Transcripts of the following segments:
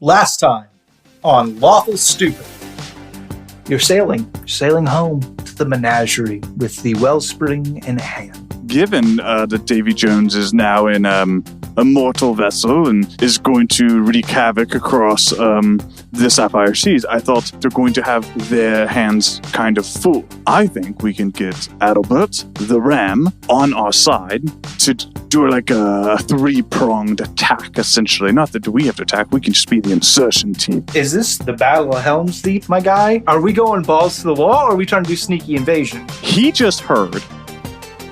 Last time on Lawful Stupid. You're sailing home to the Menagerie with the wellspring in hand. Given that Davy Jones is now in a mortal vessel and is going to wreak havoc across the Sapphire Seas, I thought they're going to have their hands kind of full. I think we can get Adalbert, the ram, on our side to do like a three-pronged attack, essentially. Not that we have to attack, we can just be the insertion team. Is this the Battle of Helm's Deep, my guy? Are we going balls to the wall, or are we trying to do sneaky invasion? He just heard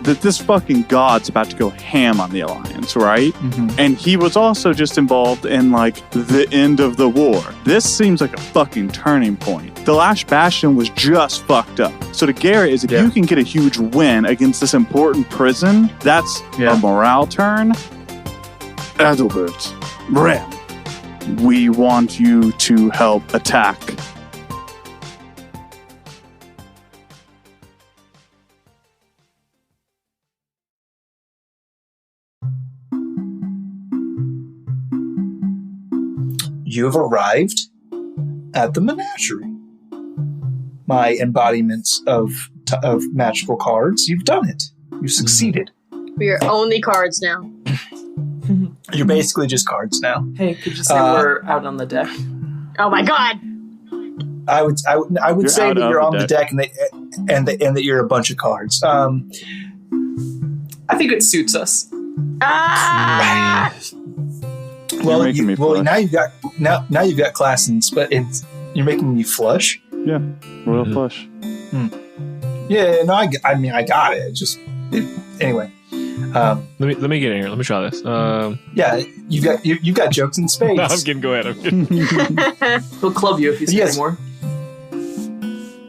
that this fucking god's about to go ham on the Alliance, right? Mm-hmm. And he was also just involved in, like, the end of the war. This seems like a fucking turning point. The last bastion was just fucked up. So to Garrett is if you can get a huge win against this important prison, that's a morale turn. Adalbert, Ram, we want you to help attack. You have arrived at the Menagerie. My embodiments of magical cards. You've done it. You've succeeded. We are only cards now. You're basically just cards now. Hey, could you say we're out on the deck? Oh my god! I would say that you're on the deck and that you're a bunch of cards. I think it suits us. Well, now you've got class, but you're making me flush. Yeah, royal flush. Yeah, no, I got it. Anyway. Let me get in here. Let me try this. Yeah, you've got jokes in spades. No, I'm kidding. Go ahead. I'm kidding. He'll club you if he's getting more.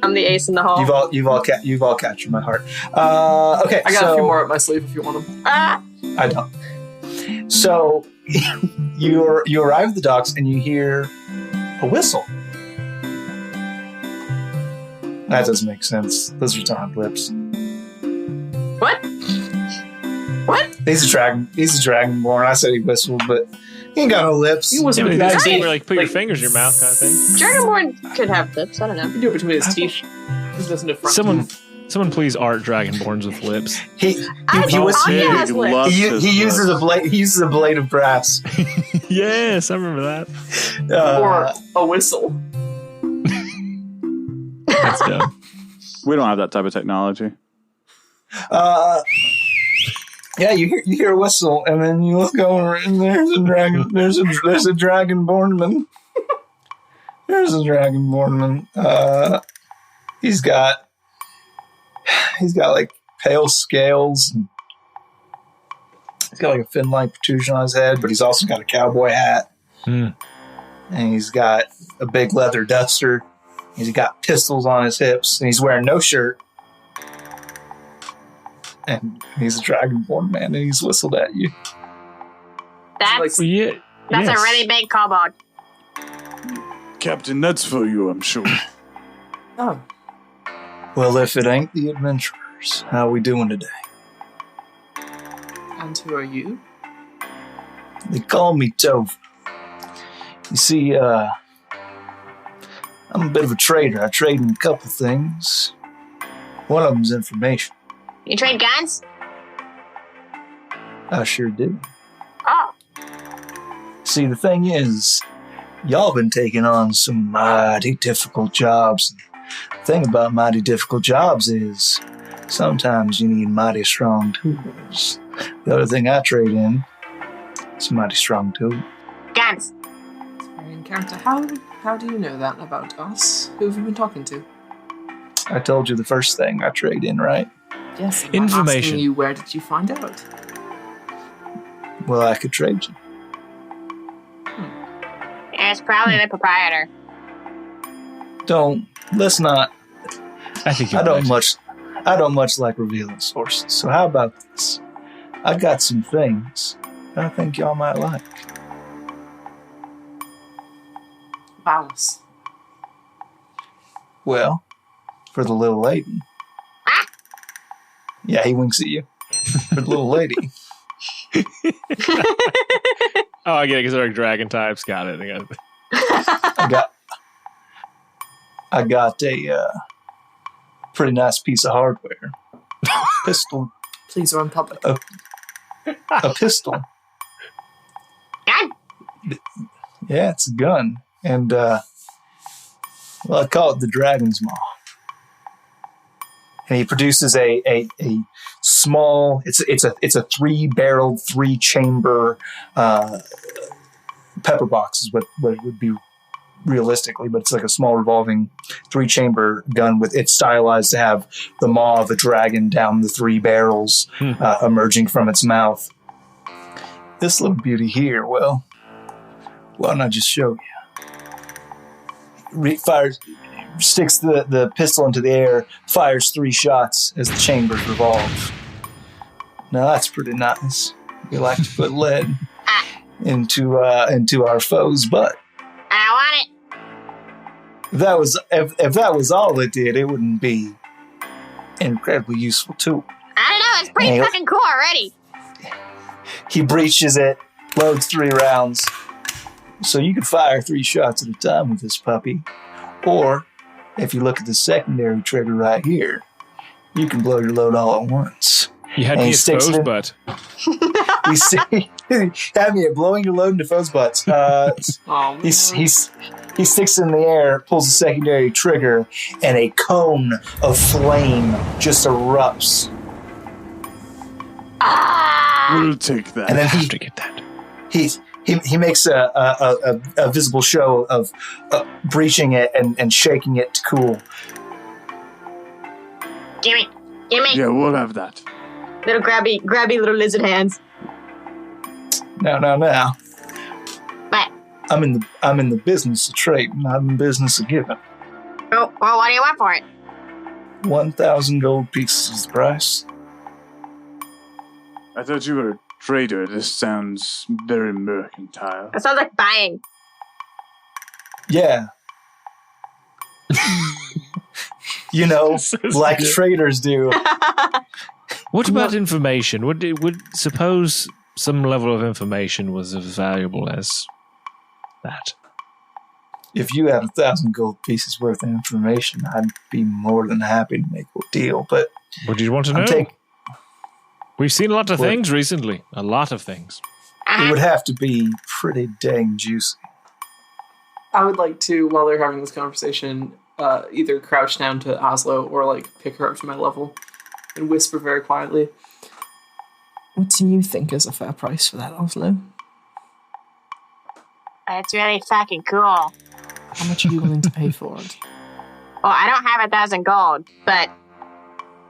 I'm the ace in the hall. You've all captured my heart. Okay, I got a few more up my sleeve if you want them. I don't. So you arrive at the docks and you hear a whistle. That doesn't make sense. Those are time blips. What? He's a dragonborn. I said he whistled, but he ain't got no lips. He whistled with his his teeth. like put your fingers in your mouth kind of thing. Dragonborn could have lips. I don't know. You can do it between his teeth. He doesn't have front. Someone please art dragonborns with lips. He uses a blade. He uses a blade of brass. Yes, I remember that. Or a whistle. That's dumb. We don't have that type of technology. Yeah, you hear a whistle, and then you look over, and there's a dragon. There's a dragonbornman. There's a dragonbornman. He's got like pale scales. And he's got like a fin-like protrusion on his head, but he's also got a cowboy hat. And he's got a big leather duster. He's got pistols on his hips, and he's wearing no shirt. And he's a dragonborn man, and he's whistled at you. That's a really big kobold. Captain, that's for you, I'm sure. Oh. Well, if it ain't the adventurers, how we doing today? And who are you? They call me Tove. You see, I'm a bit of a trader. I trade in a couple things. One of them's information. You trade guns? I sure do. Oh. See, the thing is, y'all been taking on some mighty difficult jobs. The thing about mighty difficult jobs is sometimes you need mighty strong tools. The other thing I trade in is a mighty strong tool. Guns. Very in character. How do you know that about us? Who have you been talking to? I told you the first thing I trade in, right? Yes, I'm information. asking you, where did you find out? Well, I could trade you. Yeah, it's probably the proprietor. Let's not. I think I don't much like revealing sources. So how about this? I got some things that I think y'all might like. Bounce. Well, for the little lady. Yeah, he winks at you. For the little lady. Oh, I get it, because they're like dragon types. Got it. I got a pretty nice piece of hardware. Pistol. Please run public. A pistol. Gun? Yeah, it's a gun. And, well, I call it the Dragon's Maw. And he produces a small, it's a 3-barreled, 3-chamber pepper box is what it would be realistically, but it's like a small revolving 3-chamber gun with it's stylized to have the maw of a dragon down the 3 barrels emerging from its mouth. This little beauty here, well, why don't I just show you? Fires, sticks the pistol into the air, fires 3 shots as the chambers revolve. Now that's pretty nice. We like to put lead into our foe's butt. I want it. If that was all it did, it wouldn't be an incredibly useful tool. I don't know. It's pretty fucking cool already. He breaches it, loads 3 rounds. So you can fire 3 shots at a time with this puppy. Or, if you look at the secondary trigger right here, you can blow your load all at once. You had me at foe's butt. You see, had me at blowing your load into foe's butts. He sticks it in the air, pulls the secondary trigger, and a cone of flame just erupts. We'll take that. And then have to get that. He makes a visible show of breaching it and shaking it to cool. Gimme. Yeah, we'll have that. Little grabby little lizard hands. Now. What? I'm in the business of trading, not in the business of giving. Oh, well, what do you want for it? 1,000 gold pieces is the price. I thought you were a trader. This sounds very mercantile. That sounds like buying. Yeah. You know, like traders do. What about information? Would suppose some level of information was as valuable as that? If you had 1,000 gold pieces worth of information, I'd be more than happy to make a deal. But what do you want to know? We've seen a lot of things recently. A lot of things. It would have to be pretty dang juicy. I would like to, while they're having this conversation, either crouch down to Oslo or like pick her up to my level and whisper very quietly. What do you think is a fair price for that, Oslo? It's really fucking cool. How much are you willing to pay for it? Well, I don't have 1,000 gold, but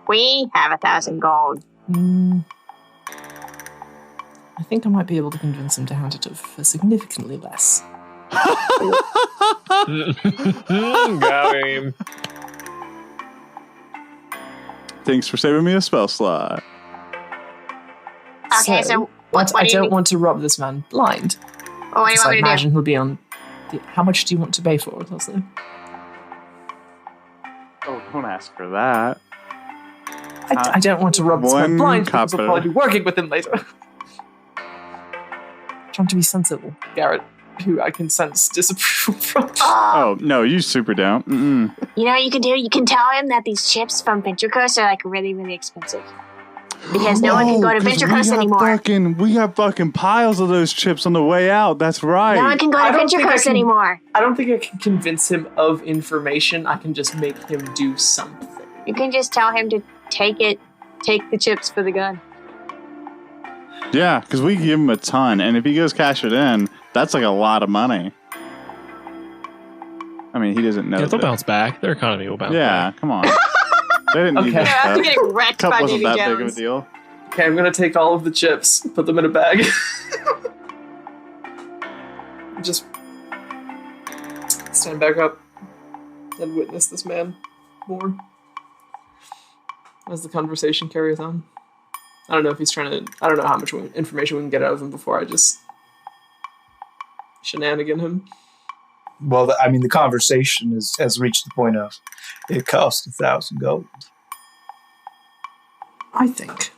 we have 1,000 gold. I think I might be able to convince him to hand it over for significantly less. Got him. Thanks for saving me a spell slot. Okay, so what I do you don't need? want to rob this man blind. Well, what do you want I me to do? imagine he'll be on... How much do you want to pay for it, Leslie? Oh, don't ask for that. I don't want to rob this man blind because I'll copper. probably be working with him later. Trying to be sensible, Garrett, who I can sense disapproval from. Oh, no, you super don't. Mm-mm. You know what you can do? You can tell him that these chips from Venture Coast are like really, really expensive. Because no one can go to Venture Coast anymore. We got fucking piles of those chips on the way out. That's right. No one can go to Venture Coast anymore. I don't think I can convince him of information. I can just make him do something. You can just tell him to take the chips for the gun. Yeah, because we give him a ton, and if he goes cash it in, that's like a lot of money. I mean, he doesn't know. Yeah, they'll that. bounce back. Their economy will bounce back. Yeah, come on. They didn't need Okay. this After stuff. getting wrecked Cup by wasn't Davy that big of a Jones. deal. Okay, I'm gonna take all of the chips, put them in a bag. Just stand back up and witness this man more as the conversation carries on. I don't know if he's trying to... I don't know how much information we can get out of him before I just shenanigan him. Well, the conversation has reached the point of it costs 1,000 gold. I think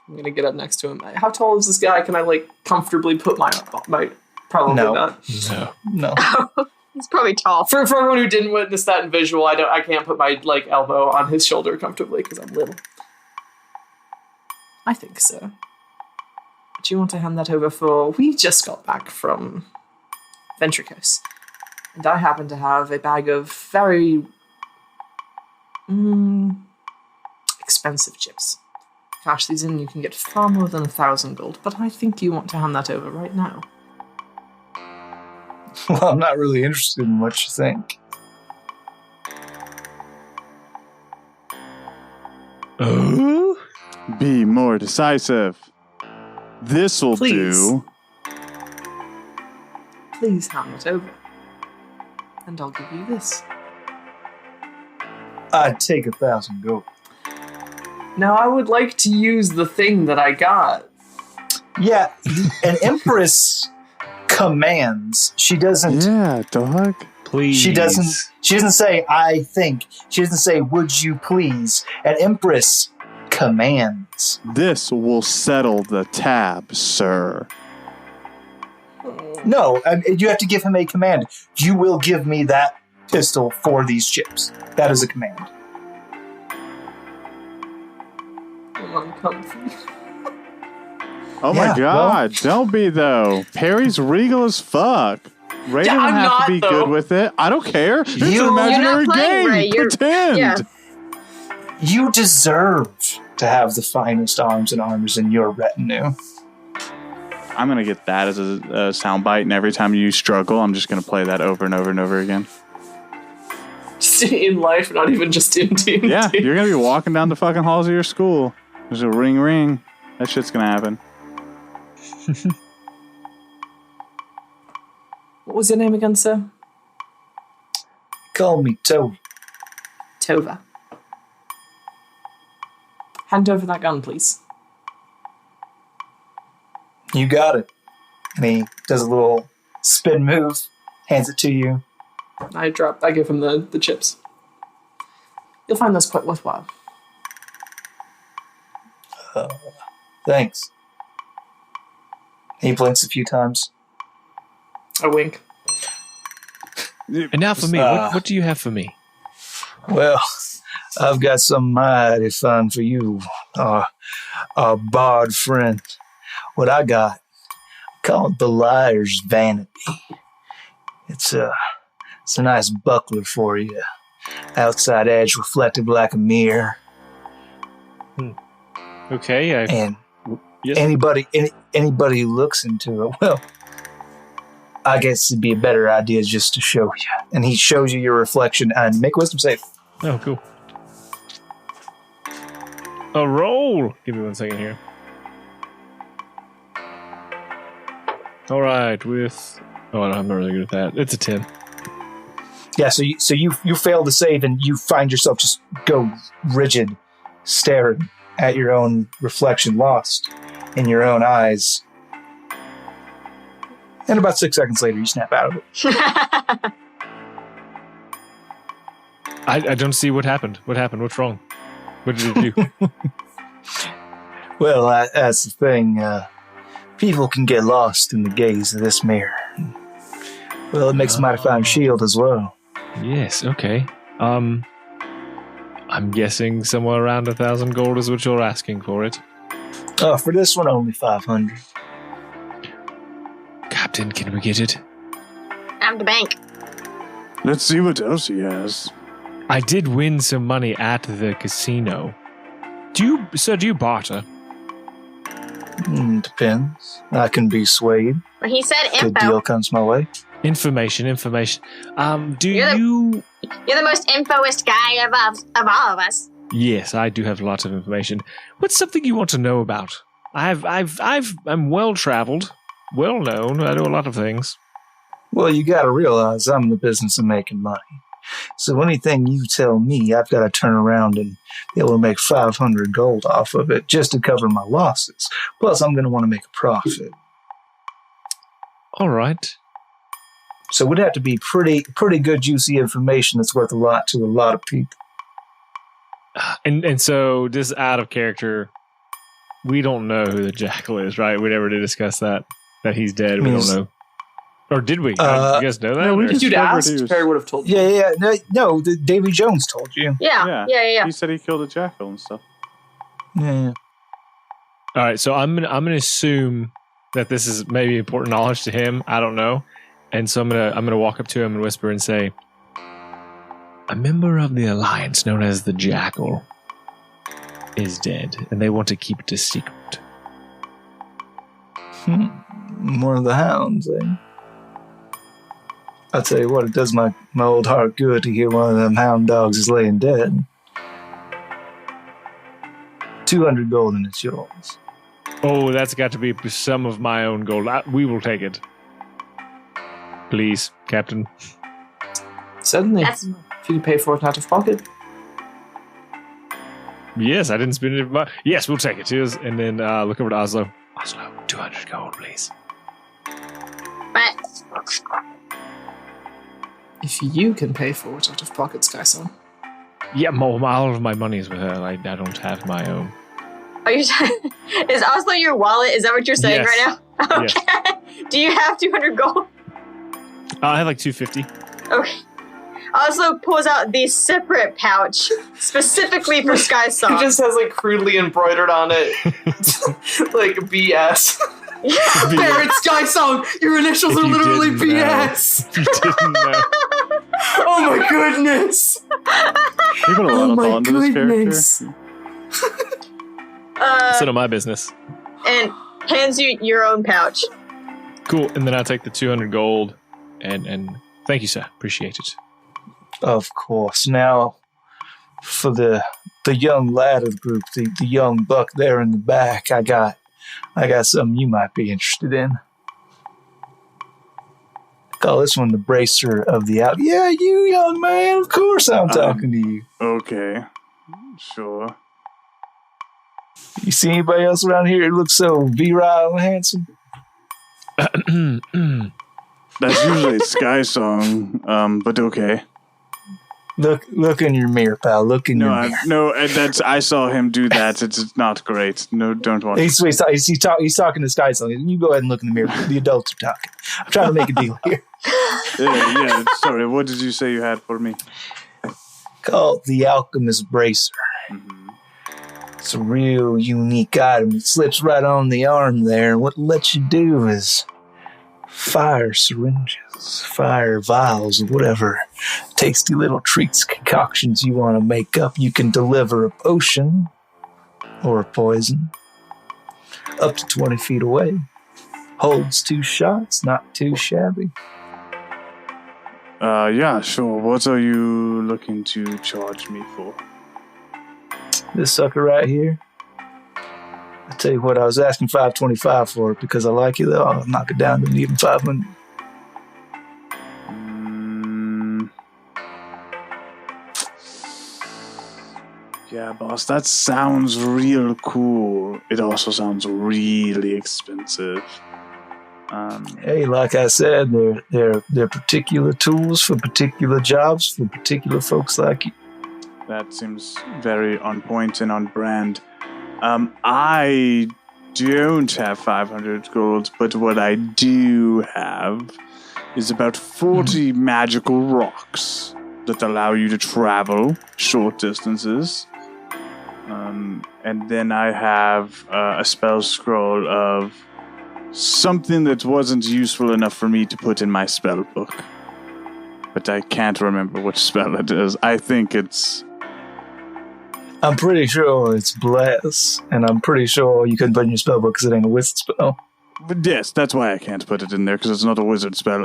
I'm gonna get up next to him. How tall is this guy? Can I comfortably put my Probably No. not. No. He's probably tall. For everyone who didn't witness that in visual, I can't put my elbow on his shoulder comfortably because I'm little. I think so. Do you want to hand that over for... We just got back from Ventricus, and I happen to have a bag of very expensive chips. Cash these in, you can get far more than 1,000 gold, but I think you want to hand that over right now. Well, I'm not really interested in what you think. Be more decisive. This'll Please. do. Please hand it over, and I'll give you this. I'd take 1,000 gold. Now, I would like to use the thing that I got. Yeah, an empress commands. She doesn't. Yeah, dog. Please. She doesn't say, I think. She doesn't say, would you please? An empress commands. This will settle the tab, sir. No, you have to give him a command. You will give me that pistol for these chips. That is a command. I'm uncomfy. Oh Yeah, my god, don't be though. Perry's regal as fuck. Ray Yeah, doesn't I'm have not, to be though. good with it. I don't care. It's an You're imaginary not playing, game. Ray. You're- Pretend. yeah. You deserve to have the finest arms and armors in your retinue. I'm going to get that as a soundbite, and every time you struggle, I'm just going to play that over and over and over again. Just in life, not even just in D&D. Yeah, you're going to be walking down the fucking halls of your school. There's a ring ring. That shit's going to happen. What was your name again, sir? Call me Toby. Tova. Hand over that gun, please. You got it. And he does a little spin move, hands it to you. I give him the chips. You'll find those quite worthwhile. Thanks. He blinks a few times. A wink. And now for me, what do you have for me? Well, I've got something mighty fun for you, our bard friend. What I got, called the Liar's Vanity. It's a nice buckler for you. Outside edge reflective like a mirror. Okay. And Yes. anybody who looks into it, well, I guess it'd be a better idea just to show you. And he shows you your reflection and make a wisdom save. Oh, cool. A roll. Give me 1 second here. All right, I'm not really good at that. It's a 10. Yeah, so you fail to save and you find yourself just go rigid, staring at your own reflection, lost in your own eyes. And about 6 seconds later, you snap out of it. I don't see what happened. What happened? What's wrong? What did it do? Well, that's the thing. People can get lost in the gaze of this mirror. Well, it makes a mighty fine shield as well. Yes, okay. I'm guessing somewhere around 1,000 gold is what you're asking for it. For this one, only 500. Captain, can we get it? I'm the bank. Let's see what else he has. I did win some money at the casino. Do you barter? Depends. I can be swayed. Well, he said Good info. deal comes my way. Information. You're the most infoist guy of all of us. Yes, I do have lots of information. What's something you want to know about? I'm well traveled, well known. I know a lot of things. Well, you gotta realize I'm in the business of making money. So anything you tell me, I've got to turn around and be able to make 500 gold off of it just to cover my losses. Plus, I'm going to want to make a profit. All right. So it would have to be pretty good, juicy information that's worth a lot to a lot of people. And so, just out of character, we don't know who the jackal is, right? We never did discuss that he's dead. We don't know. Or did we? You guys know that? no, we or- just- If you'd discovered asked, he was- Perry would have told you. Yeah. No, Davy Jones told you. Yeah. He said he killed a jackal and stuff. Yeah. All right, so I'm gonna assume that this is maybe important knowledge to him. I don't know, and so I'm gonna walk up to him and whisper and say, "A member of the Alliance known as the Jackal is dead, and they want to keep it a secret." One of the hounds, eh? I'll tell you what, it does my old heart good to hear one of them hound dogs is laying dead. 200 gold and it's yours. Oh, that's got to be some of my own gold. We will take it, please, Captain. Certainly. That's If you could pay for it out of pocket. Yes, I didn't spend it. Yes, we'll take it. Cheers. And then look over to Oslo. Oslo, 200 gold, please. right. If you can pay for it out of pocket, Skyson. Yeah, all of my money is with her. I don't have my own. Are you? Is Oslo your wallet? Is that what you're saying Yes. right now? Yes. Okay. Do you have 200 gold? I have like 250. Okay. Oslo pulls out the separate pouch specifically for Sky It Song. just has like crudely embroidered on it, like BS. Barrett Sky Song, your initials If are you literally didn't know. BS. You didn't know. Oh my goodness. You put a lot Oh of my thought into this goodness. character. It's none of my business. And hands you your own pouch. Cool. And then I take the 200 gold and thank you, sir. Appreciate it. Of course. Now, for the young lad of the group, the young buck there in the back, I got something you might be interested in. Call this one the bracer of the out. Yeah, you young man. Of course I'm talking to you. Okay. Sure. You see anybody else around here who looks so virile and handsome? That's usually Sky Song, but okay. Look in your mirror, pal. Look in your mirror. I saw him do that. It's not great. No, don't want to. He's talking to Sky Song. You go ahead and look in the mirror. The adults are talking. I'm trying to make a deal here. Yeah, sorry. What did you say you had for me? Called the Alchemist Bracer. It's a real unique item. It slips right on the arm there, and what it lets you do is fire syringes, fire vials, whatever tasty little treats, concoctions you want to make up. You can deliver a potion or a poison up to 20 feet away. Holds 2 shots, not too shabby. Yeah, sure. What are you looking to charge me for? This sucker right here. I tell you what, I was asking $525 for it because I like you, though. I'll knock it down to even $500. Yeah, boss, that sounds real cool. It also sounds really expensive. Hey, like I said, they're particular tools for particular jobs for particular folks like you. That seems very on point and on brand. I don't have 500 gold, but what I do have is about 40 magical rocks that allow you to travel short distances. And then I have a spell scroll of something that wasn't useful enough for me to put in my spell book. But I can't remember which spell it is. I think it's... I'm pretty sure it's Bless, and I'm pretty sure you couldn't put it in your spell book because it ain't a wizard spell. But yes, that's why I can't put it in there, because it's not a wizard spell.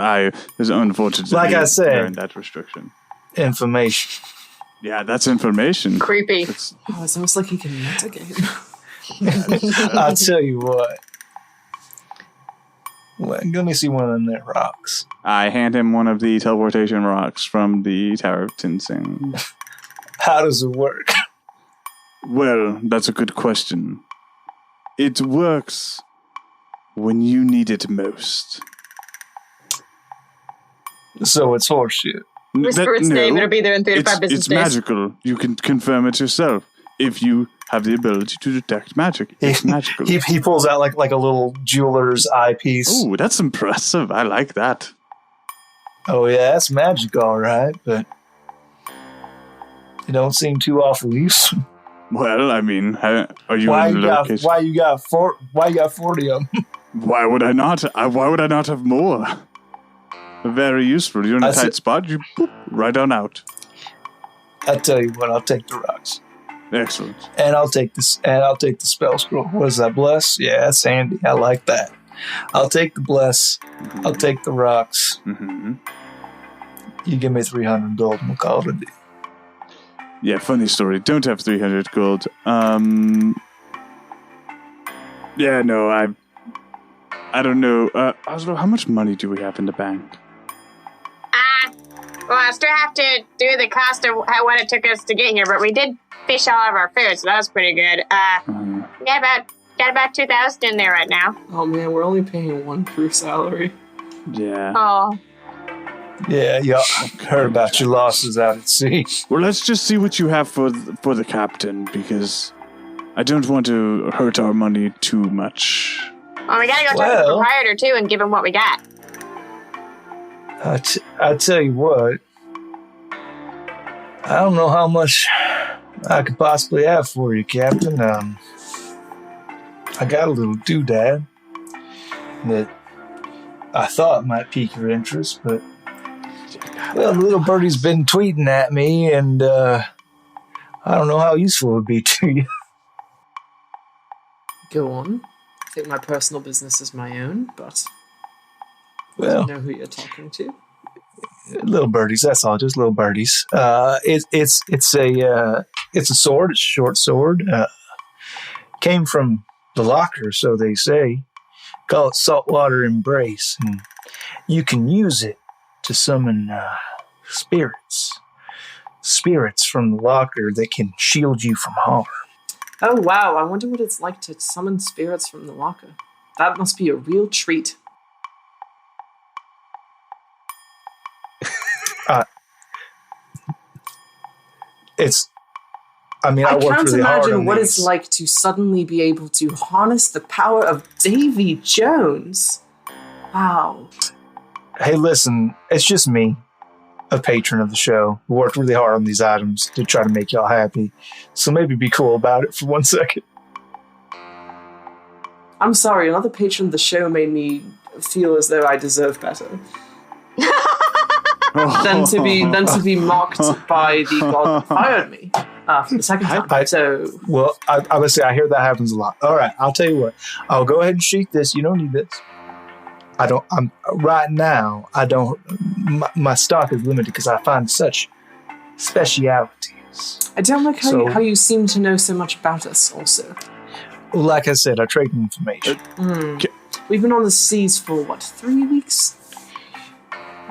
Is unfortunately Like I said. there in that restriction. Information. Yeah, that's information. Creepy. It's, It's almost like he can mitigate. I'll tell you what. Let me see one of them there rocks. I hand him one of the teleportation rocks from the Tower of Tinsing. How does it work? Well, that's a good question. It works when you need it most. So it's horseshit. Whisper its name, it'll be there in 3 to 5 business It's days. magical. You can confirm it yourself. If you have the ability to detect magic, it's magical. He pulls out like a little jeweler's eyepiece. Ooh, that's impressive. I like that. Oh yeah, that's magic, all right, but it don't seem too awful useful. Well, I mean, are you Why in you a got location? why you got 40 of them? Why would I not? Why would I not have more? Very useful. You're in a tight spot. You boop, right on out. I tell you what, I'll take the rocks. Excellent. And I'll take this. And I'll take the spell scroll. What is that? Bless? Yeah, that's handy. I like that. I'll take the bless. Mm-hmm. I'll take the rocks. Mm-hmm. You give me 300 gold, and we'll call it a deal. Yeah, funny story. Don't have 300 gold. Yeah, no, I don't know. Oslo, how much money do we have in the bank? Well, I still have to do the cost of what it took us to get here, but we did fish all of our food, so that was pretty good. Got about 2,000 in there right now. Oh man, we're only paying one crew salary. Yeah. Oh. Yeah, I heard about your losses out at sea. Well, let's just see what you have for the captain, because I don't want to hurt our money too much. Well, we gotta go talk to the proprietor, too, and give him what we got. I tell you what, I don't know how much I could possibly have for you, Captain. I got a little doodad that I thought might pique your interest, but well, the little birdie's been tweeting at me, and I don't know how useful it would be to you. Go on. I think my personal business is my own, but well, I know who you're talking to. Little birdies, that's all, just little birdies. It's a sword, it's a short sword. Came from the locker, so they say. Call it Saltwater Embrace, and you can use it to summon spirits from the locker that can shield you from harm. Oh wow, I wonder what it's like to summon spirits from the locker. That must be a real treat. I can't imagine what it's like to suddenly be able to harness the power of Davy Jones. Wow. Hey, listen, it's just me, a patron of the show, who worked really hard on these items to try to make y'all happy. So maybe be cool about it for 1 second. I'm sorry, another patron of the show made me feel as though I deserve better. than to be mocked by the god that fired me for the second time. I would say I hear that happens a lot. All right, I'll tell you what. I'll go ahead and sheath this. You don't need this. Right now, my stock is limited because I find such specialities. I don't like how you seem to know so much about us also. Well, like I said, I trade information. We've been on the seas for, 3 weeks?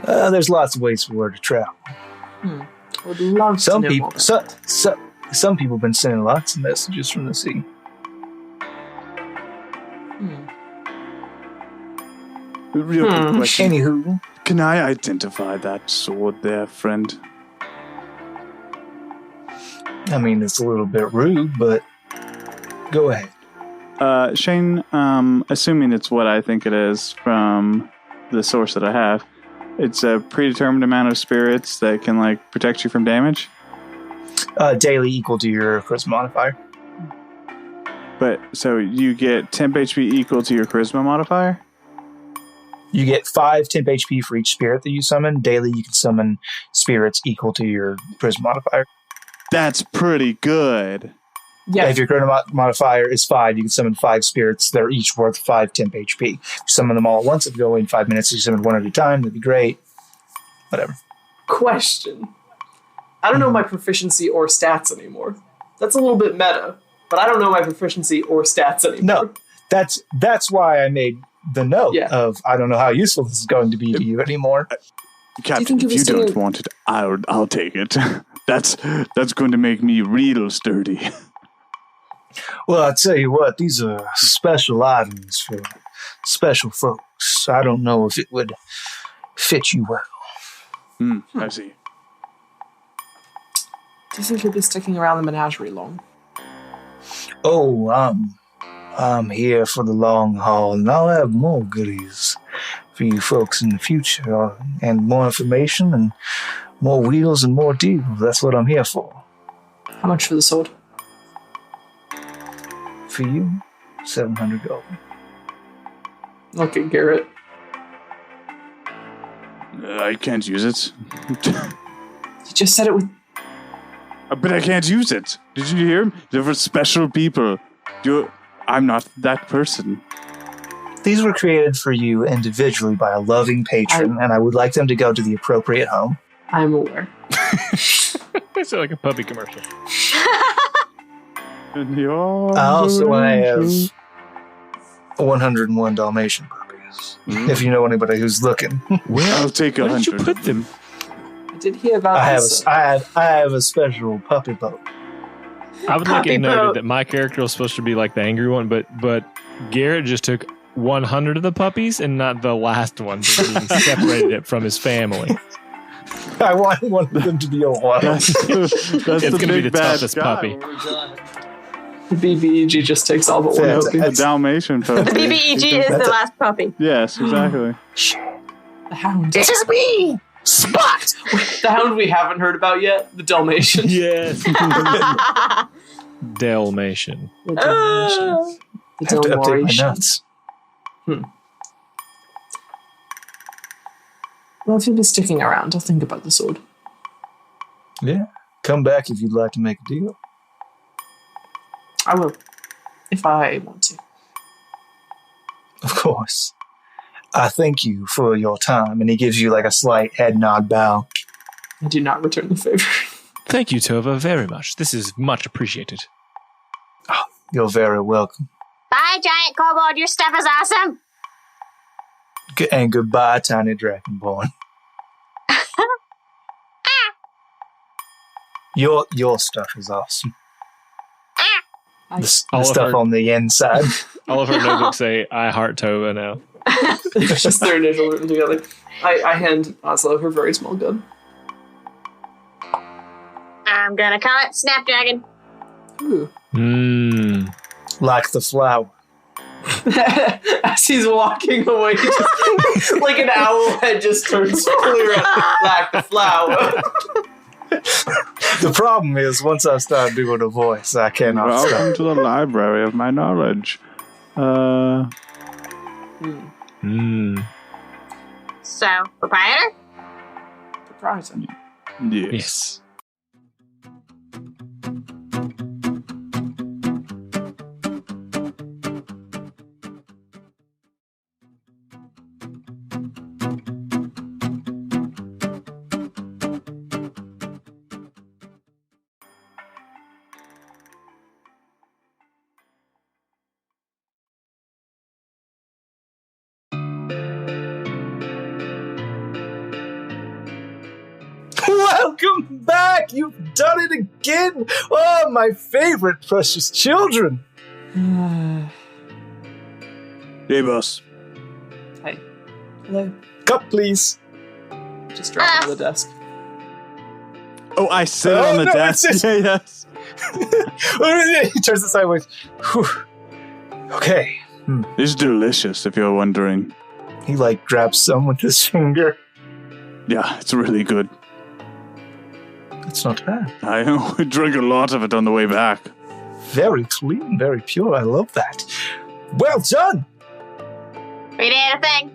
There's lots of ways for word to travel. I would love to know more about that. Some people have been sending lots of messages from the sea. Real quick question. Anywho. Can I identify that sword there, friend? I mean, it's a little bit rude, but go ahead. Shane, assuming it's what I think it is from the source that I have, it's a predetermined amount of spirits that can, protect you from damage? Daily equal to your charisma modifier. But, so you get temp HP equal to your charisma modifier? You get 5 temp HP for each spirit that you summon. Daily, you can summon spirits equal to your charisma modifier. That's pretty good. Yeah. If your charisma modifier is 5, you can summon 5 spirits. They're each worth 5 temp HP. If you summon them all at once, if you go in 5 minutes, you summon one at a time, that'd be great. Whatever. Question. I don't know my proficiency or stats anymore. That's a little bit meta, but I don't know my proficiency or stats anymore. No, that's why I made the note of I don't know how useful this is going to be to you anymore. Captain, if you don't want it, I'll take it. That's going to make me real sturdy. Well, I'll tell you what, these are special items for special folks. I don't know if it would fit you well. I see. Do you think you'll be sticking around the Menagerie long? Oh, I'm here for the long haul, and I'll have more goodies for you folks in the future, and more information and more wheels and more deals. That's what I'm here for. How much for the sword? For you, 700 gold. Look at Garrett. I can't use it. You just said it with... But I can't use it. Did you hear him? They're for special people. I'm not that person. These were created for you individually by a loving patron, and I would like them to go to the appropriate home. I'm aware. It's like a puppy commercial. I have 101 Dalmatian puppies. If you know anybody who's looking. Where I'll take 100. Where did you put them? I did hear about this. I have a special puppy boat. I would like it noted that my character was supposed to be like the angry one, but Garrett just took 100 of the puppies and not the last one. He separated it from his family. I want one of them to be a wild. That's It's going to be the toughest puppy. The BBEG just takes all but one puppy. A Dalmatian puppy. The BBEG is the last puppy. Yes, exactly. The hound. This is me! Spot! The hound we haven't heard about yet. The Dalmatian. Yes. Dalmatian. The Dalmatians. The I have to update my Dalmatians. notes. Well, if you'll be sticking around, I'll think about the sword. Yeah. Come back if you'd like to make a deal. I will. If I want to. Of course. I thank you for your time. And he gives you like a slight head nod bow. I do not return the favor. Thank you, Tova, very much. This is much appreciated. Oh, you're very welcome. Bye, giant kobold. Your stuff is awesome. And goodbye, tiny dragonborn. Your stuff is awesome. The stuff on the inside. All of her notebooks say, I heart Tova now. It's just their initials written together. I hand Oslo her very small gun. I'm gonna call it Snapdragon. Ooh. Like the flower. As he's walking away, just, like an owl head just turns fully around like the flower. The problem is, once I start doing a voice, I cannot stop. Welcome to the library of my knowledge. So, proprietor? Proprietor. Yes. Welcome back! You've done it again! Oh, my favorite precious children! Hey, boss. Hey. Hello. Cup, please. Just drop it on the desk. Oh, I sit on the no, desk. it's just- Yes. He turns it sideways. Whew. Okay. It's delicious, if you're wondering. He, grabs some with his finger. Yeah, it's really good. It's not bad. I drank a lot of it on the way back. Very clean, very pure. I love that. Well done! We did a thing.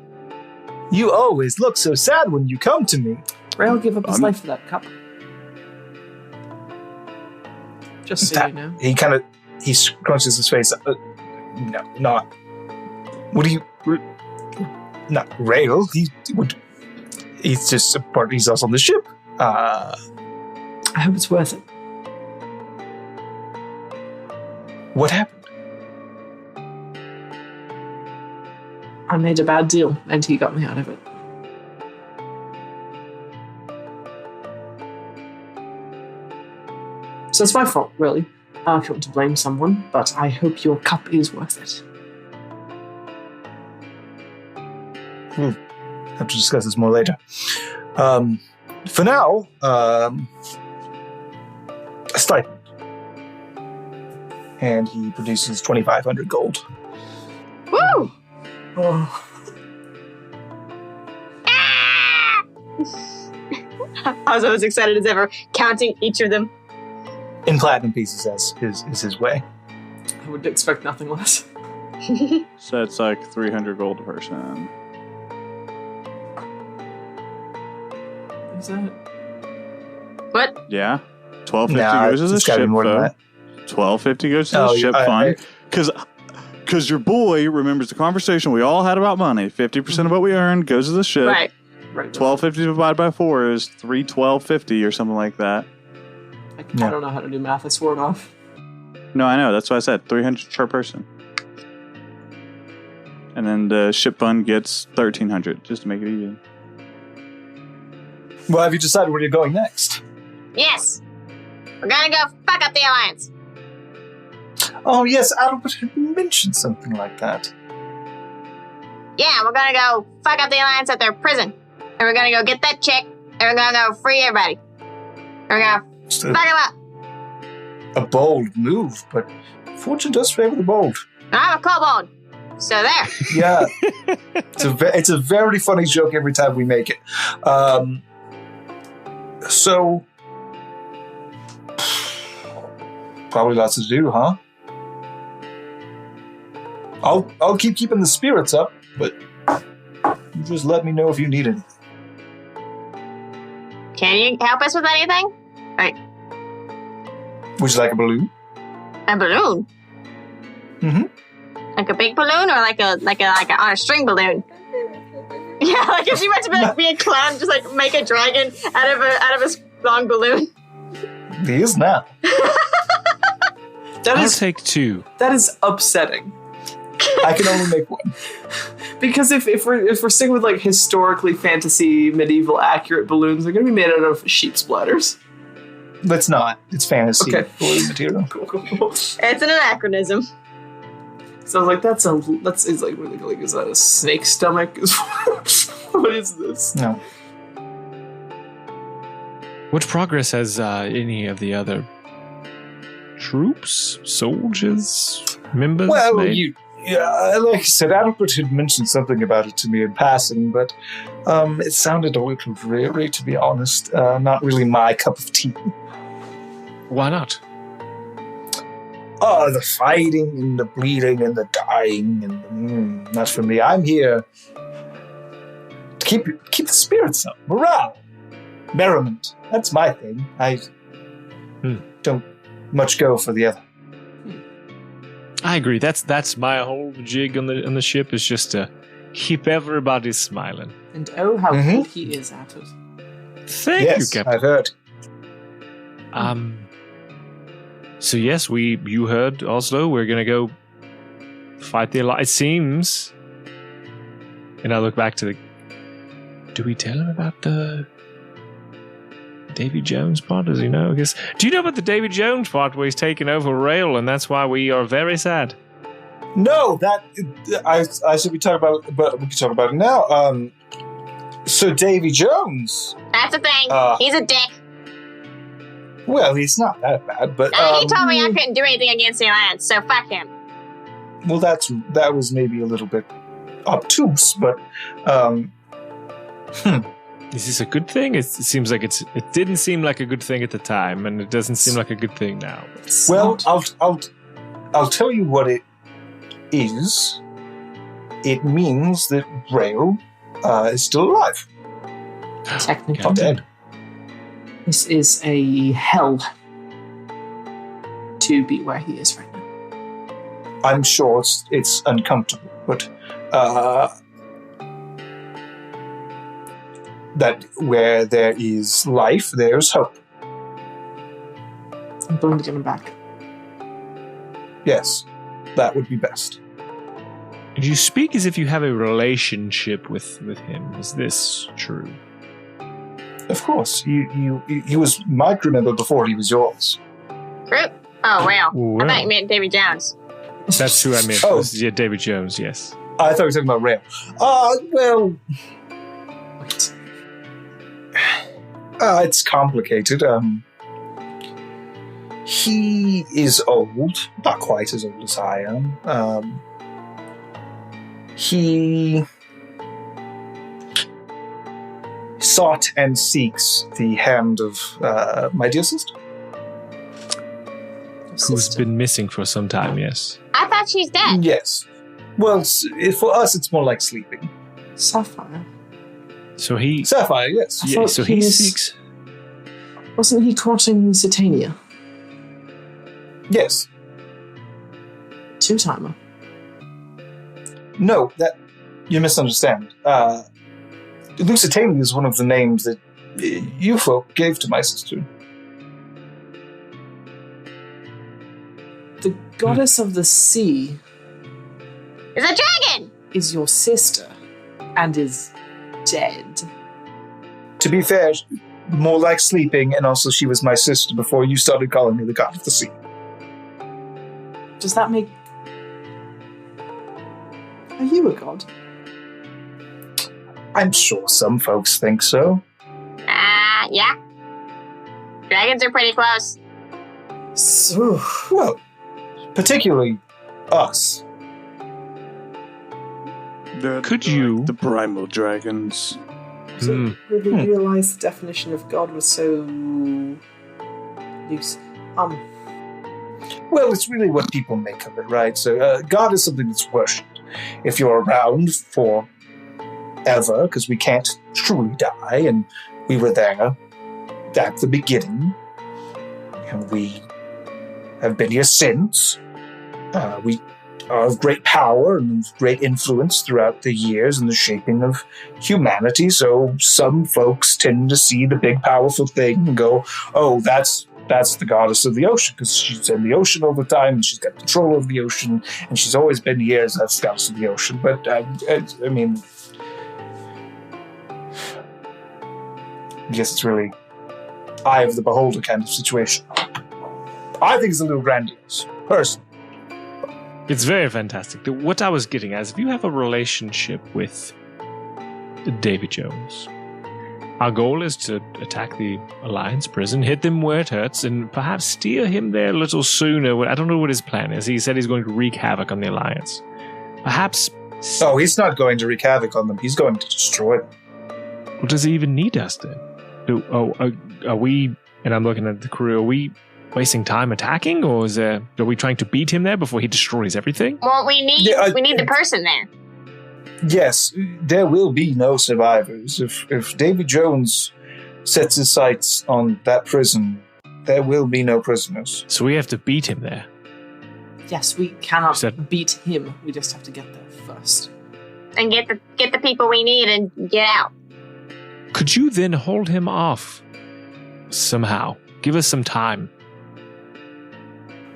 You always look so sad when you come to me. Rail gave up his life for that cup. Just so you know. He scrunches his face. No, not. What do you... Not Rail. He's just a part. He's also on the ship. I hope it's worth it. What happened? I made a bad deal, and he got me out of it. So it's my fault, really. If you want to blame someone, but I hope your cup is worth it. Have to discuss this more later. For now, a stipend. And he produces 2,500 gold. Woo! Oh. I was as excited as ever, counting each of them. In platinum pieces, as is his way. I would expect nothing less. So it's like 300 gold a person. Is that? What? Yeah. 1250 Nah, goes to the it's gotta be ship more than fund. that. 1250 goes to the ship fund. Because your boy remembers the conversation we all had about money. 50% of what we earned goes to the ship. Right. 1250 divided by 4 is 312.50 or something like that. I don't know how to do math. I swore it off. No, I know. That's why I said 300 per person. And then the ship fund gets 1300 just to make it even. Well, have you decided where you're going next? Yes. We're gonna go fuck up the Alliance. Oh, yes, Albert had mentioned something like that. Yeah, we're gonna go fuck up the Alliance at their prison. And we're gonna go get that chick. And we're gonna go free everybody. And we're gonna fuck them up. A bold move, but fortune does favor the bold. I'm a kobold. So there. Yeah. It's a very funny joke every time we make it. So, probably lots to do, huh? I'll keep keeping the spirits up, but you just let me know if you need it. Can you help us with anything? Would you like a balloon? A balloon? Mm-hmm. Like a big balloon, or like a on a string balloon? Yeah, like if you went to be a clown, just like make a dragon out of a long balloon. He is now. I'll take 2. That is upsetting. I can only make one. Because if we're sticking with like historically fantasy medieval accurate balloons, they're gonna be made out of sheep splatters. Let's not. It's fantasy balloon material. Cool. It's an anachronism. So I was like, that's is like is that a snake stomach? What is this? No. What progress has any of the other troops, soldiers, members Well, made? like I said, Albert had mentioned something about it to me in passing, but it sounded a little dreary, to be honest. Not really my cup of tea. Why not? Oh, the fighting and the bleeding and the dying and not for me. I'm here to keep the spirits up, morale, merriment. That's my thing. I don't much go for the other. I agree. That's my whole jig on the ship, is just to keep everybody smiling. And oh, how good he is at it. Thank you, Captain. I've heard. So yes, you heard Oslo. We're gonna go fight the Alliance. It seems. And I look back to do we tell him about the Davy Jones part? Does he know? I guess. Do you know about the Davy Jones part where he's taken over Rail, and that's why we are very sad? No, that I should be talking about, but we can talk about it now. So Davy Jones. That's a thing. He's a dick. Well, he's not that bad, but He told me I couldn't do anything against the Alliance, so fuck him. Well, that was maybe a little bit obtuse, but Is this a good thing? It seems like it didn't seem like a good thing at the time, and it doesn't seem like a good thing now. Well, I'll tell you what it is. It means that Rail is still alive. Technically. Not dead. This is a hell to be where he is right now. I'm sure it's uncomfortable, but that where there is life, there's hope. I'm going to get him back. Yes, that would be best. You speak as if you have a relationship with him. Is this true? Of course, he was my crew member before he was yours. Group? Oh, wow. Well. I thought you meant Davy Jones. That's who I meant. Oh. Yeah, David Jones, yes. I thought you were talking about Rail. Well, it's complicated. He is old, not quite as old as I am. sought and seeks the hand of my dear sister. Who's been missing for some time, yes. I thought she's dead. Yes. Well, for us, it's more like sleeping. Sapphire. So he... Sapphire, yes. Yeah, thought so he he was- seeks... Wasn't he courting Satania? Yes. Two-timer. No, that you misunderstand. Lusitania is one of the names that you folk gave to my sister. The goddess of the sea There's a dragon! is your sister and is dead. To be fair, more like sleeping, and also she was my sister before you started calling me the god of the sea. Does that make... Are you a god? I'm sure some folks think so. Yeah. Dragons are pretty close. So, Well, particularly us. Could you- The primal dragons. didn't really realise the definition of god was so loose. Well, it's really what people make of it, right? So, God is something that's worshipped. If you're around forever, because we can't truly die, and we were there at the beginning, and we have been here since. We are of great power and of great influence throughout the years in the shaping of humanity, so some folks tend to see the big, powerful thing and go, oh, that's the goddess of the ocean, because she's in the ocean all the time, and she's got control of the ocean, and she's always been here as that goddess of the ocean. But, I mean, I guess it's really eye of the beholder kind of situation. I think it's a little grandiose, personally. It's very fantastic. What I was getting at is if you have a relationship with Davy Jones, our goal is to attack the Alliance prison, hit them where it hurts, and perhaps steer him there a little sooner. I don't know what his plan is. He said he's going to wreak havoc on the Alliance. Perhaps... Oh, he's not going to wreak havoc on them. He's going to destroy them. Well, does he even need us then? Are we, and I'm looking at the crew, are we wasting time attacking, or are we trying to beat him there before he destroys everything? Well, we need the person there. Yes, there will be no survivors. If Davy Jones sets his sights on that prison, there will be no prisoners. So we have to beat him there. Yes, we cannot Said- beat him. We just have to get there first. And get the people we need and get out. Could you then hold him off somehow? Give us some time.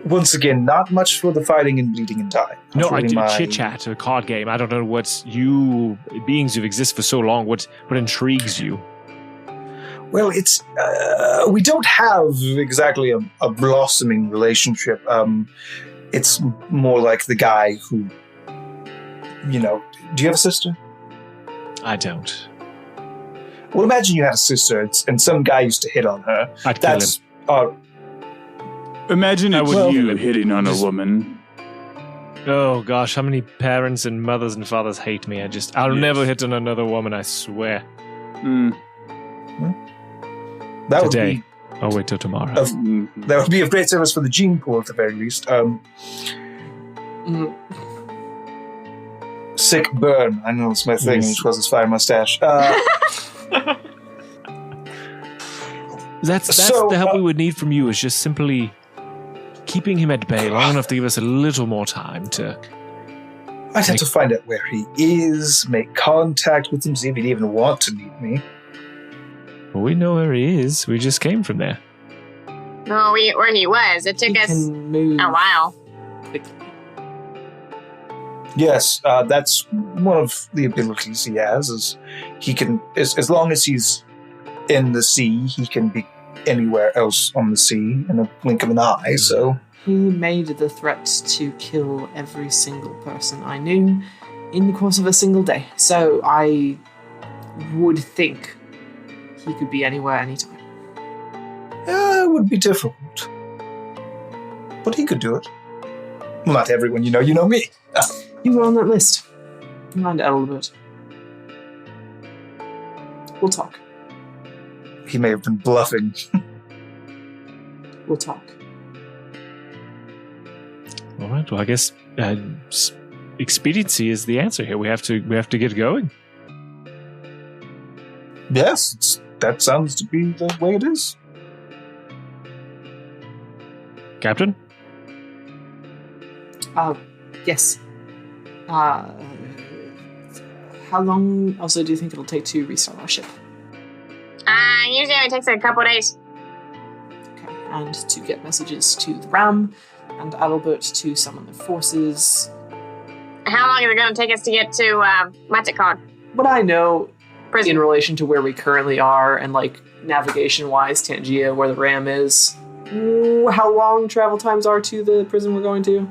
Once again, not much for the fighting and bleeding and dying. No, I do my- chit-chat, a card game. I don't know what's you, beings who've existed for so long, what intrigues you? Well, it's we don't have exactly a blossoming relationship. It's more like the guy who, do you have a sister? I don't. Well, imagine you had a sister and some guy used to hit on her. I'd kill him. That's Imagine I it's would- you hitting on a woman. Oh gosh, how many parents and mothers and fathers hate me? I'll never hit on another woman, I swear. that Today. I'll wait till tomorrow. That would be of great service for the gene pool at the very least. Sick burn. I know it's my thing. Yes. Which was his fire mustache. That's So, the help we would need from you, is just simply keeping him at bay long enough to give us a little more time to... I'd have to find out where he is, make contact with him, see if he'd even want to meet me. Well, we know where he is. We just came from there. No, where he was. It took We us can move a while. quickly. Yes, that's one of the abilities he has, is he can, as long as he's in the sea, he can be anywhere else on the sea in a blink of an eye, so... He made the threat to kill every single person I knew in the course of a single day. So I would think he could be anywhere, anytime. Yeah, it would be difficult. But he could do it. Well, not everyone, you know me. You were on that list. Mind it a little bit. We'll talk. he may have been bluffing. We'll talk. All right. Well, I guess expediency is the answer here. We have to get going. Yes, that sounds to be the way it is. Captain? Yes. How long also do you think it'll take to restart our ship? Usually it takes a couple days. Okay, and to get messages to the Ram and Adalbert to summon the forces. How long is it going to take us to get to, what's it called? What I know Prison. in relation to where we currently are and like navigation-wise, Tangia, where the Ram is, how long travel times are to the prison we're going to?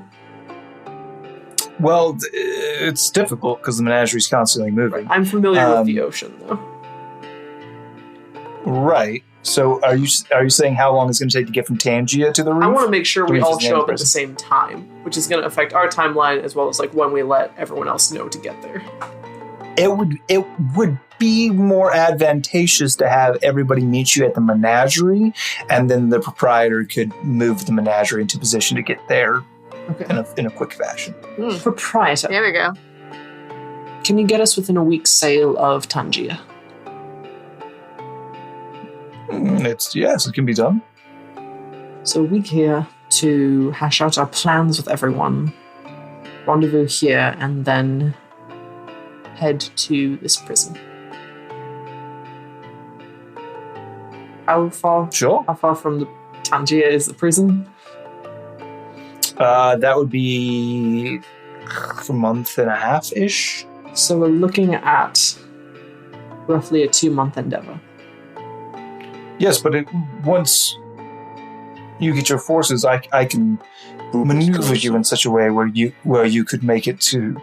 Well, it's difficult because the menagerie's constantly moving. I'm familiar with the ocean, though. Right. So are you saying how long it's going to take to get from Tangia to the reef? I want to make sure we Reef all is the show end up at the prison. same time, which is going to affect our timeline as well as like when we let everyone else know to get there. It would be more advantageous to have everybody meet you at the menagerie, and then the proprietor could move the menagerie into position to get there Okay. in a quick fashion. Proprietor, There we go. can you get us within a week's sail of Tangia? Yes, it can be done. So a week here to hash out our plans with everyone, rendezvous here, and then head to this prison. How far Sure. from the Tangia is the prison? That would be a month and a half-ish. So we're looking at roughly a 2-month endeavor. Yes, but once you get your forces, I can maneuver you in such a way where you could make it to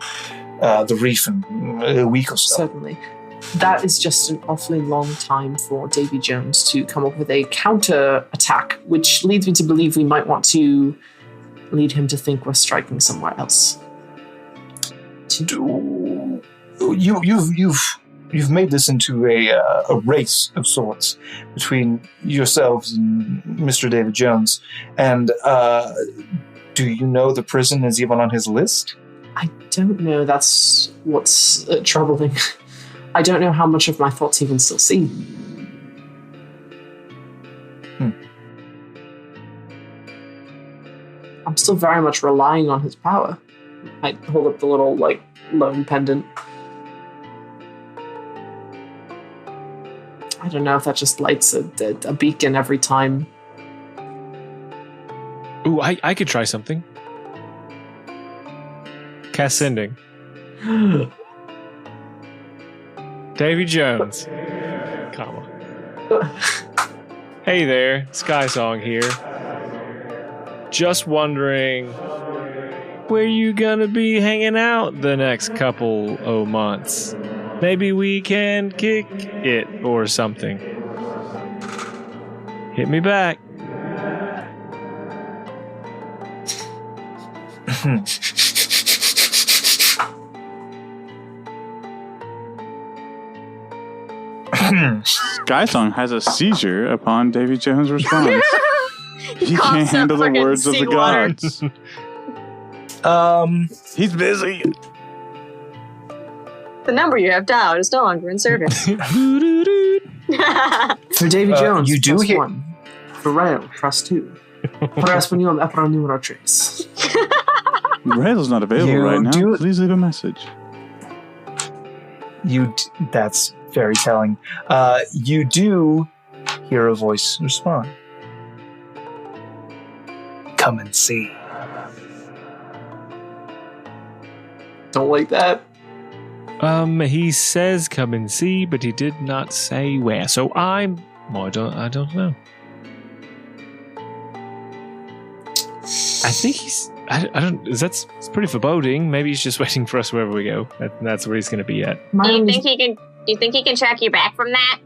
the reef in a week or so. Certainly. That is just an awfully long time for Davy Jones to come up with a counter attack, which leads me to believe we might want to lead him to think we're striking somewhere else. You've made this into a race of sorts between yourselves and Mr. David Jones. And do you know the prison is even on his list? I don't know. That's what's troubling. I don't know how much of my thoughts he can still see. I'm still very much relying on his power. I hold up the little, lone pendant. I don't know if that just lights a beacon every time. Ooh, I could try something. Cast sending. Davy Jones. Comma. Hey there, Sky Song here. Just wondering, where you gonna be hanging out the next couple of months? Maybe we can kick it or something. Hit me back. Skysong has a seizure upon Davy Jones' response. He can't handle the words of the gods. He's busy. The number you have dialed is no longer in service. For Davy Jones, you do press hear- 1. For Rail, press 2. Para español, para número 3. Rail's not available You right now. do- Please leave a message. That's very telling. You do hear a voice respond. Come and see. Don't like that. He says come and see, but he did not say where. So I don't know. I think I don't. That's it's pretty foreboding. Maybe he's just waiting for us wherever we go. That's where he's going to be at. Do you think he can track you back from that?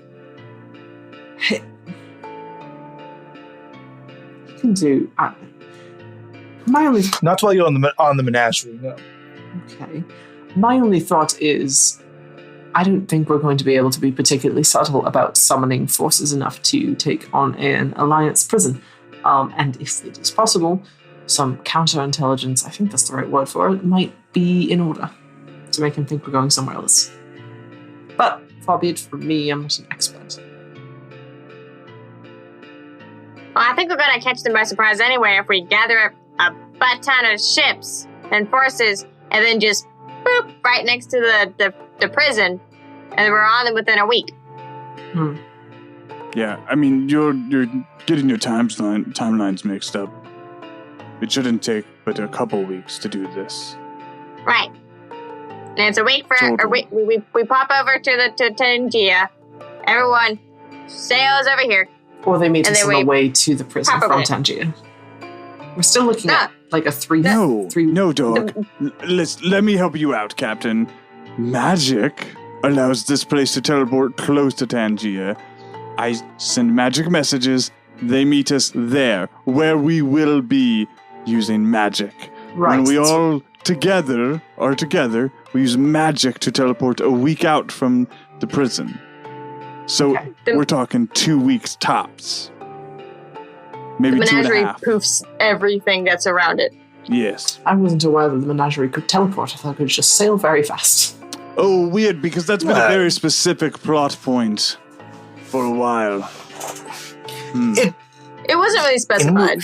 You can do. My only. Not while you're on the menagerie. No. Okay. My only thought is, I don't think we're going to be able to be particularly subtle about summoning forces enough to take on an Alliance prison. And if it is possible, some counterintelligence, I think that's the right word for it, might be in order to make him think we're going somewhere else. But far be it from me, I'm not an expert. Well, I think we're going to catch them by surprise anyway if we gather a butt ton of ships and forces and then just boop right next to the prison, and we're on them within a week. Yeah, I mean, you're getting your timelines mixed up. It shouldn't take but a couple weeks to do this. Right. And it's a week for we pop over to Tangia. Everyone sails over here. Or they meet us on the way to the prison from Tangia. We're still looking at like a three. No, dog. Let me help you out, Captain. Magic allows this place to teleport close to Tangia. I send magic messages. They meet us there, where we will be using magic. Right. When we all are together, we use magic to teleport a week out from the prison. So we're talking 2 weeks tops. Maybe the 2.5. Menagerie poofs everything that's around it. Yes. I wasn't aware that the Menagerie could teleport. I thought it could just sail very fast. Oh, weird, because that's been a very specific plot point for a while. It wasn't really specified.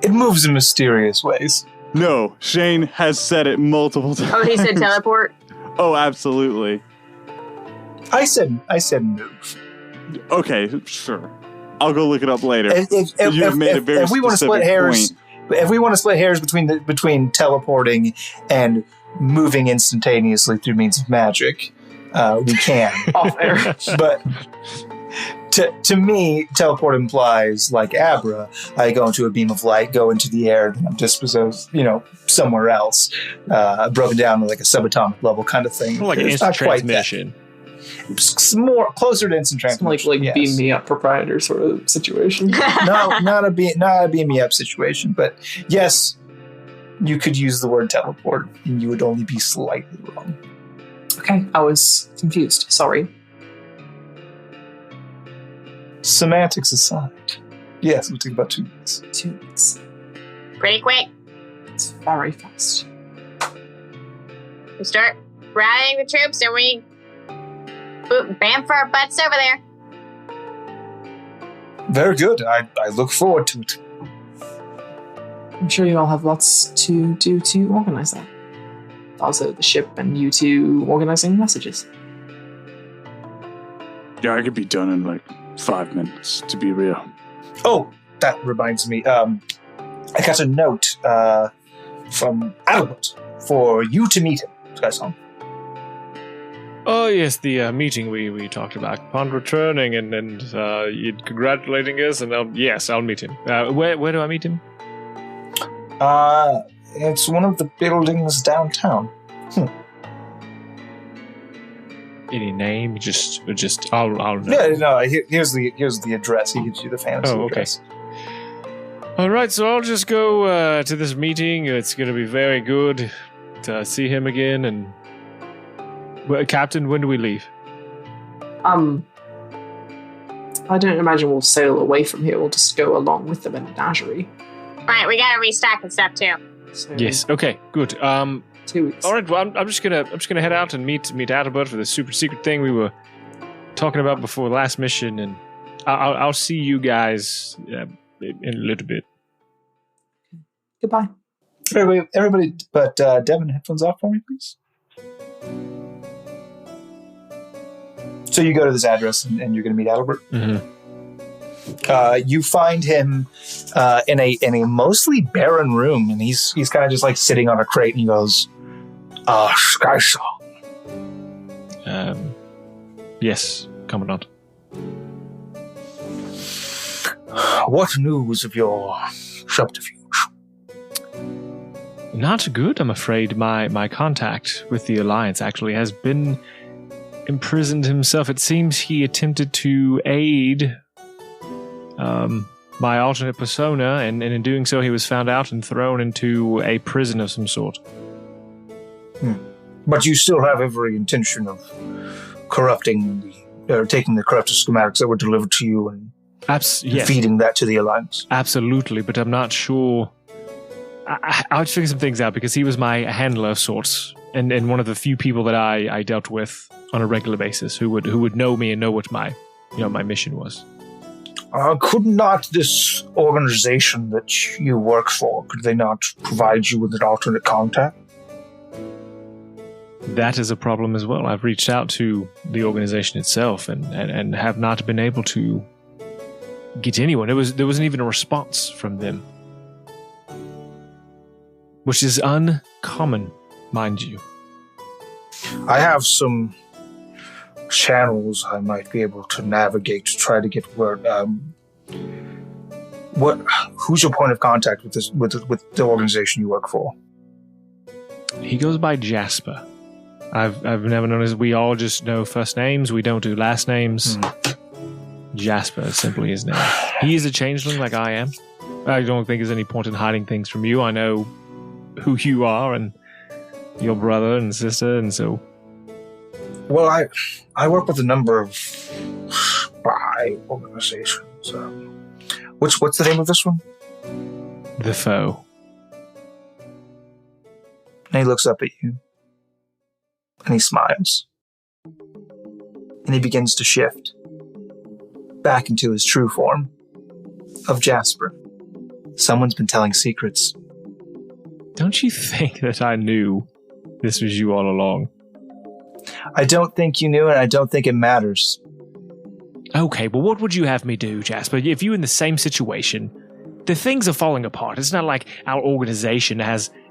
It moves in mysterious ways. No, Shane has said it multiple times. Oh, he said teleport? Oh, absolutely. I said move. Okay, sure. I'll go look it up later. If we want to split hairs, if we want to split hairs between teleporting and moving instantaneously through means of magic, we can. Off air. But to me, teleport implies, like Abra, I go into a beam of light, go into the air, and I'm dispossessed, somewhere else, broken down to like a subatomic level kind of thing. More like an instant transmission. It's more closer to instant transmission. Like yes. Beam me up proprietor sort of situation. No, not a beam me up situation, but yes, you could use the word teleport, and you would only be slightly wrong. Okay, I was confused. Sorry. Semantics aside, yes, it would take about 2 weeks. 2 weeks. Pretty quick. It's very fast. We start rallying the troops, and we bam for our butts over there. Very good. I look forward to it. I'm sure you all have lots to do to organize that. Also, the ship and you two organizing messages. Yeah, I could be done in like 5 minutes, to be real. Oh, that reminds me. I got a note from Albert for you to meet him, Skyson. Oh, yes, the meeting we talked about upon returning and you congratulating us, and yes, I'll meet him. Where do I meet him? It's one of the buildings downtown. Any name? Just I'll know. Yeah, no. Here's the address. He gives you the fantasy address. All right, so I'll just go to this meeting. It's going to be very good to see him again. And Captain, when do we leave? I don't imagine we'll sail away from here. We'll just go along with the Menagerie. Right, we gotta restock and stuff too. So, Yes. Okay. Good. 2 weeks. All right. Well, I'm just gonna head out and meet Adalbert for the super secret thing we were talking about before the last mission, and I'll see you guys in a little bit. Goodbye. Everybody, but Devin, headphones off for me, please. So you go to this address, and you're going to meet Adalbert. Mm-hmm. You find him in a mostly barren room, and he's kind of just like sitting on a crate, and he goes, Shainsaw. Yes, Commandant. What news of your subterfuge? Not good, I'm afraid. My contact with the Alliance actually has been imprisoned himself. It seems he attempted to aid my alternate persona, and in doing so he was found out and thrown into a prison of some sort. But you still have every intention of corrupting taking the corrupted schematics that were delivered to you and yes. feeding that to the Alliance. Absolutely, but I'm not sure. I would figure some things out because he was my handler of sorts, and one of the few people that I dealt with on a regular basis who would know me and know what my mission was. Could not this organization that you work for, could they not provide you with an alternate contact? That is a problem as well. I've reached out to the organization itself and have not been able to get anyone. There wasn't even a response from them. Which is uncommon, mind you. I have some channels I might be able to navigate to try to get word. Who's your point of contact with the organization you work for? He goes by Jasper. I've never known as we all just know first names. We don't do last names. Jasper is simply his name. He is a changeling like I am. I don't think there's any point in hiding things from you. I know who you are and your brother and sister, and so. Well, I work with a number of spy organizations. What's the name of this one? The Foe. And he looks up at you. And he smiles. And he begins to shift back into his true form of Jasper. Someone's been telling secrets. Don't you think that I knew this was you all along? I don't think you knew, and I don't think it matters. Okay, well, what would you have me do, Jasper? If you're in the same situation, the things are falling apart. It's not like our organization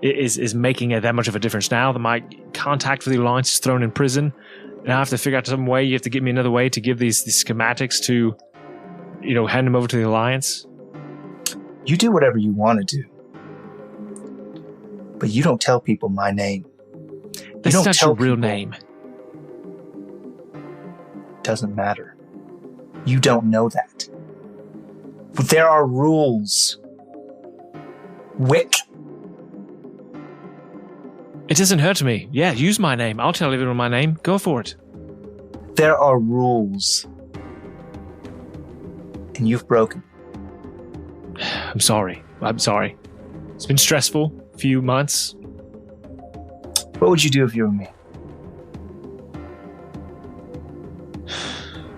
is making that much of a difference now. That my contact for the Alliance is thrown in prison, and I have to figure out some way. You have to give me another way to give these schematics to, hand them over to the Alliance. You do whatever you want to do. But you don't tell people my name. That's not your real name. Doesn't matter. You don't know that. But there are rules. Wick. It doesn't hurt me. Yeah, use my name. I'll tell everyone my name. Go for it. There are rules. And you've broken. I'm sorry. It's been stressful. Few months. What would you do if you were me?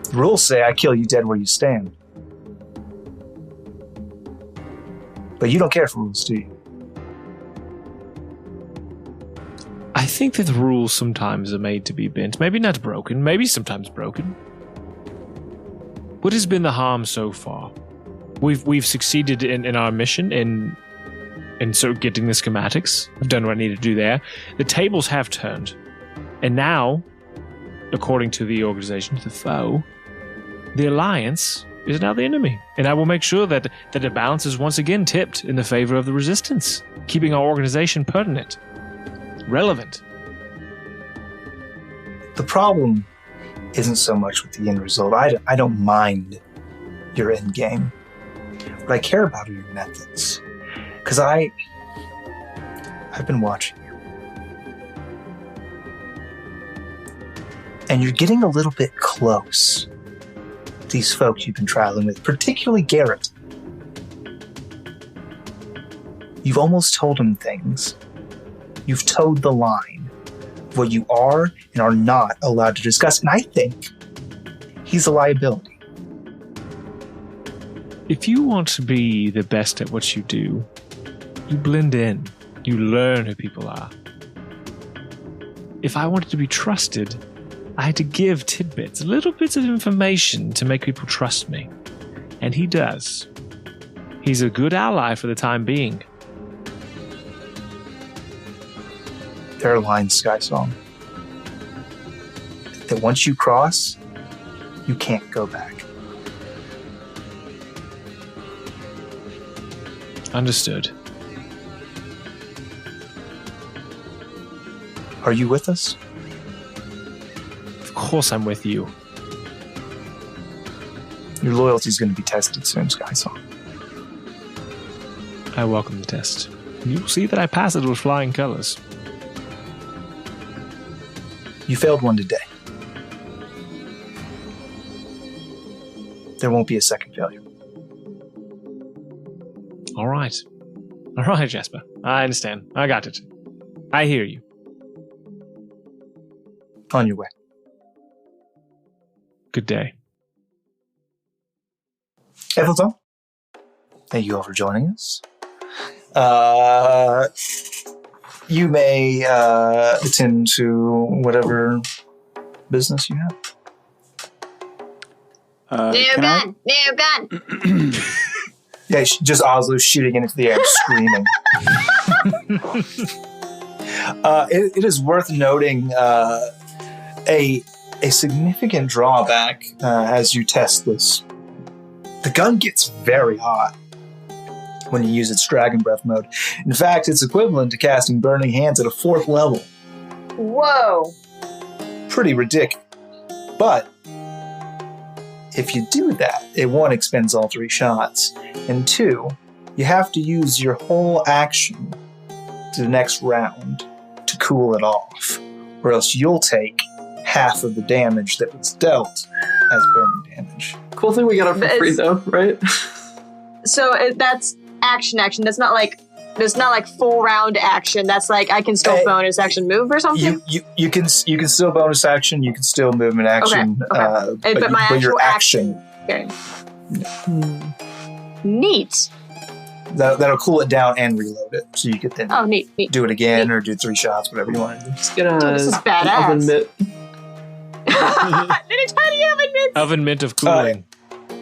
The rules say I kill you dead where you stand. But you don't care for rules, do you? I think that the rules sometimes are made to be bent. Maybe not broken. Maybe sometimes broken. What has been the harm so far? We've succeeded in our mission in so getting the schematics. I've done what I need to do there. The tables have turned. And now, according to the organization, the Foe, the Alliance is now the enemy. And I will make sure that the balance is once again tipped in the favor of the Resistance, keeping our organization pertinent, relevant. The problem isn't so much with the end result. I don't mind your end game. What I care about are your methods. Because I've been watching you. And you're getting a little bit close to these folks you've been traveling with, particularly Garrett. You've almost told him things. You've towed the line of what you are and are not allowed to discuss. And I think he's a liability. If you want to be the best at what you do, you blend in. You learn who people are. If I wanted to be trusted, I had to give tidbits, little bits of information to make people trust me. And he does. He's a good ally for the time being. There are lines, Skysong, that once you cross, you can't go back. Understood. Are you with us? Of course I'm with you. Your loyalty is going to be tested soon, Skysong. I welcome the test. You'll see that I pass it with flying colors. You failed one today. There won't be a second failure. All right. All right, Jasper. I understand. I got it. I hear you. On your way. Good day. Ethelton, thank you all for joining us. You may attend to whatever business you have. New gun! New gun! Yeah, just Oslo shooting into the air, screaming. It is worth noting a significant drawback as you test this. The gun gets very hot when you use its Dragon Breath mode. In fact, it's equivalent to casting Burning Hands at a 4th level. Whoa! Pretty ridiculous. But if you do that, it 1, expends all 3 shots, and 2, you have to use your whole action to the next round to cool it off, or else you'll take half of the damage that was dealt as burning damage. Cool thing we got it for free though, right? So that's action. That's not like full round action. That's like I can still bonus action move or something. You can still bonus action. You can still movement action. Okay. But my actual action. Okay. Neat. That'll cool it down and reload it, so you could then neat. do it again or do 3 shots, whatever you want to do. Just get a this is badass. oven mitt. Little tiny oven mitt. Oven mint of cooling.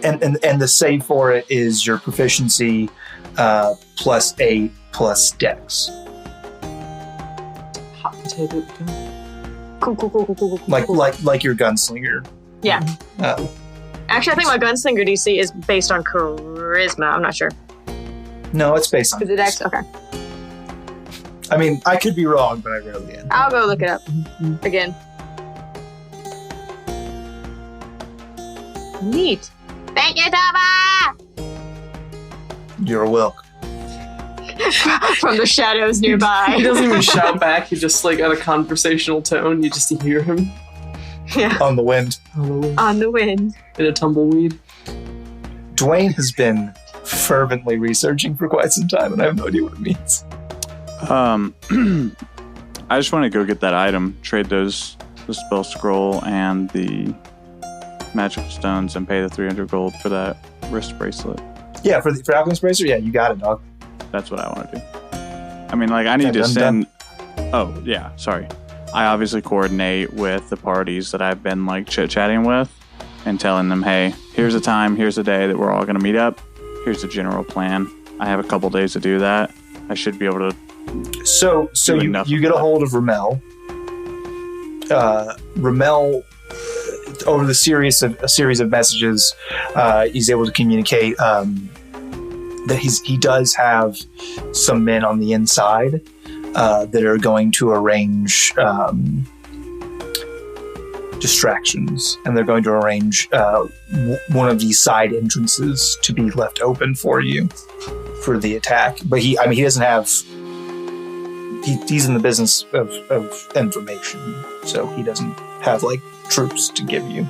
And the save for it is your proficiency plus 8 plus dex. Hot potato. Cool. Like your gunslinger. Yeah. Actually, I think my gunslinger DC is based on charisma. I'm not sure. No, it's based on. Is it dex? Okay. I mean, I could be wrong, but I rarely am. I'll go look it up again. Neat. Thank you, Tava! You're welcome. From the shadows nearby. He doesn't even shout back. He just like at a conversational tone. You just hear him. Yeah. On the wind. On the wind. In a tumbleweed. Dwayne has been fervently researching for quite some time, and I have no idea what it means. I just want to go get that item, trade the spell scroll and the magical stones, and pay the 300 gold for that wrist bracelet. Yeah, for Alchemist Bracer, yeah, you got it, dog. That's what I want to do. I mean, like, I need to send... Oh, yeah, sorry. I obviously coordinate with the parties that I've been, like, chit-chatting with and telling them, hey, here's a time, here's a day that we're all going to meet up. Here's the general plan. I have a couple days to do that. I should be able to... So you get a hold of Ramel. Ramel, over the series of messages, he's able to communicate that he does have some men on the inside that are going to arrange distractions, and they're going to arrange one of these side entrances to be left open for you for the attack. But he doesn't have. He's in the business of information, so he doesn't have like troops to give you.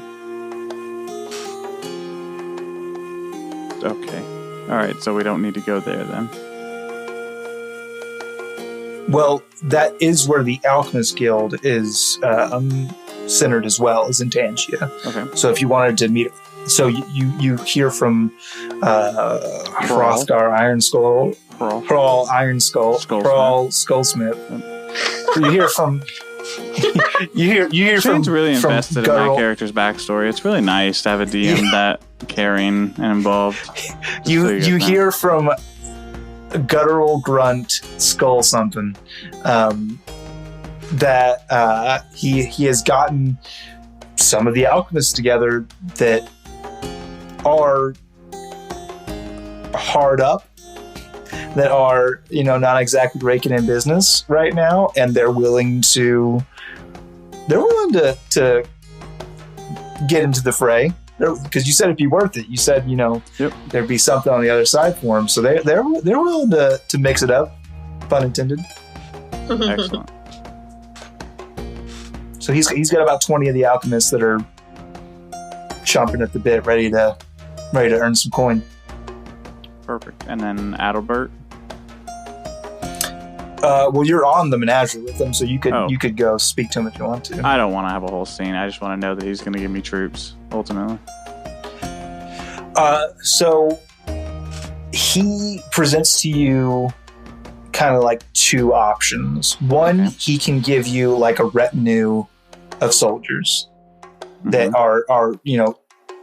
Okay. All right, so we don't need to go there then. Well, that is where the Alchemist Guild is centered as well, is in Tangia. Okay. So if you wanted to meet... So you hear from Hrothgar Ironskull, Hrawl Ironskull, Hrawl Skullsmith. You hear from... you hear from... Shane's really invested in my Guttural. character's backstory. It's really nice to have a DM that caring and involved. You hear from Guttural Grunt Skull something that he has gotten some of the alchemists together that are hard up, that are not exactly raking in business right now, and they're willing to get into the fray. Because you said it'd be worth it. You said, Yep. there'd be something on the other side for them. So they're willing to mix it up, pun intended. Excellent. So So he's got about 20 of the alchemists that are chomping at the bit, ready to earn some coin. Perfect. And then Adalbert. Well, you're on the Menagerie with him, so you could go speak to him if you want to. I don't want to have a whole scene. I just want to know that he's going to give me troops, ultimately. So he presents to you kind of like two options. One, he can give you like a retinue of soldiers that are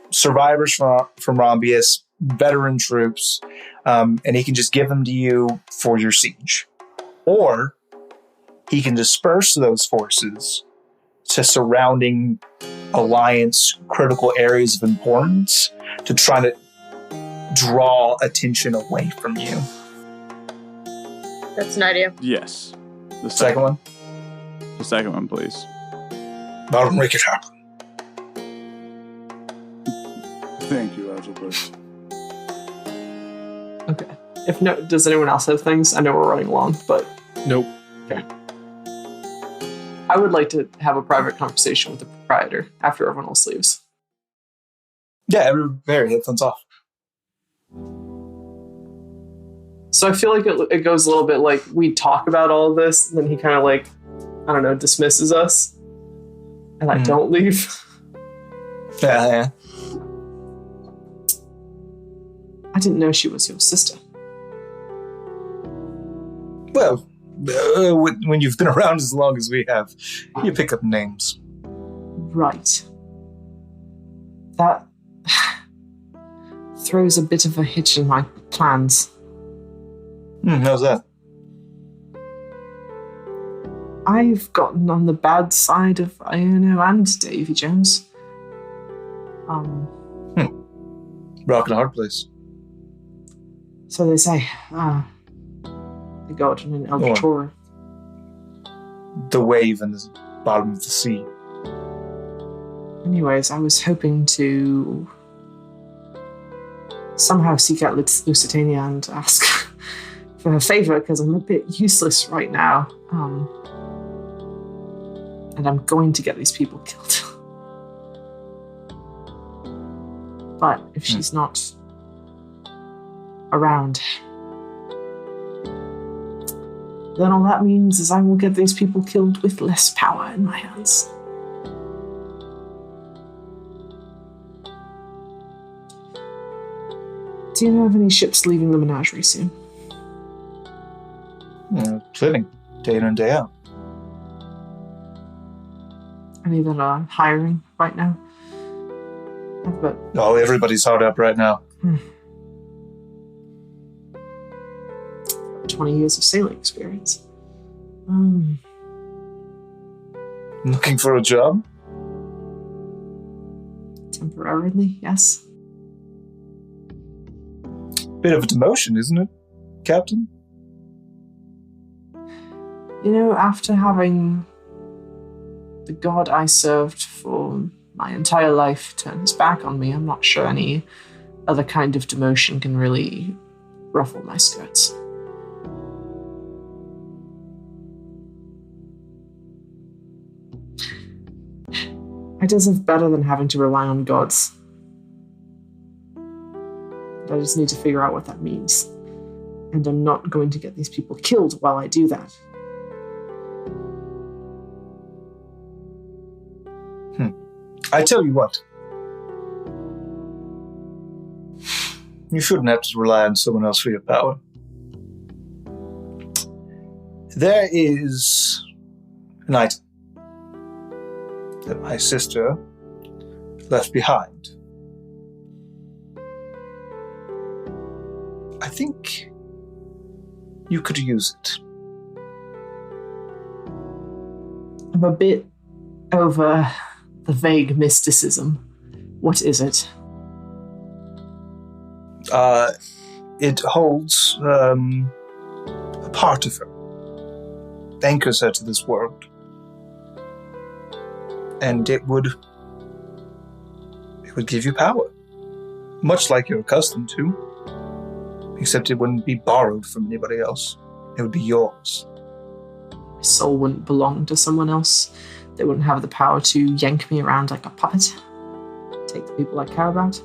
survivors from Rombius, veteran troops, and he can just give them to you for your siege. Or he can disperse those forces to surrounding alliance critical areas of importance to try to draw attention away from you. That's an idea. Yes. The Second one? The second one, please. I'll make it happen. Thank you, Adalbert. Okay. Does anyone else have things? I know we're running long, but... Nope. Okay. I would like to have a private conversation with the proprietor after everyone else leaves. Yeah, very headphones off. So I feel like it goes a little bit like we talk about all of this, and then he kind of like, I don't know, dismisses us. And I don't leave. Yeah. I didn't know she was your sister. Well, when you've been around as long as we have, you pick up names. Right. That throws a bit of a hitch in my plans. How's that? I've gotten on the bad side of Iono and Davy Jones. Rock and a hard place. So they say. The god in an Eldritch. The wave in the bottom of the sea. Anyways, I was hoping to somehow seek out Lusitania and ask for her favor, because I'm a bit useless right now. And I'm going to get these people killed. But if she's not around, then all that means is I will get these people killed with less power in my hands. Do you know of any ships leaving the Menagerie soon? Plenty. Day in and day out. Any that are hiring right now? But everybody's hard up right now. 20 years of sailing experience. Looking for a job? Temporarily, yes. Bit of a demotion, isn't it, Captain? You know, after having the god I served for my entire life turn his back on me, I'm not sure any other kind of demotion can really ruffle my skirts. I deserve better than having to rely on gods. I just need to figure out what that means. And I'm not going to get these people killed while I do that. I tell you what. You shouldn't have to rely on someone else for your power. There is an item that my sister left behind. I think you could use it. I'm a bit over the vague mysticism. What is it? It holds a part of her. Anchors her to this world. And it would give you power. Much like you're accustomed to. Except it wouldn't be borrowed from anybody else. It would be yours. My soul wouldn't belong to someone else. They wouldn't have the power to yank me around like a puppet. Take the people I care about.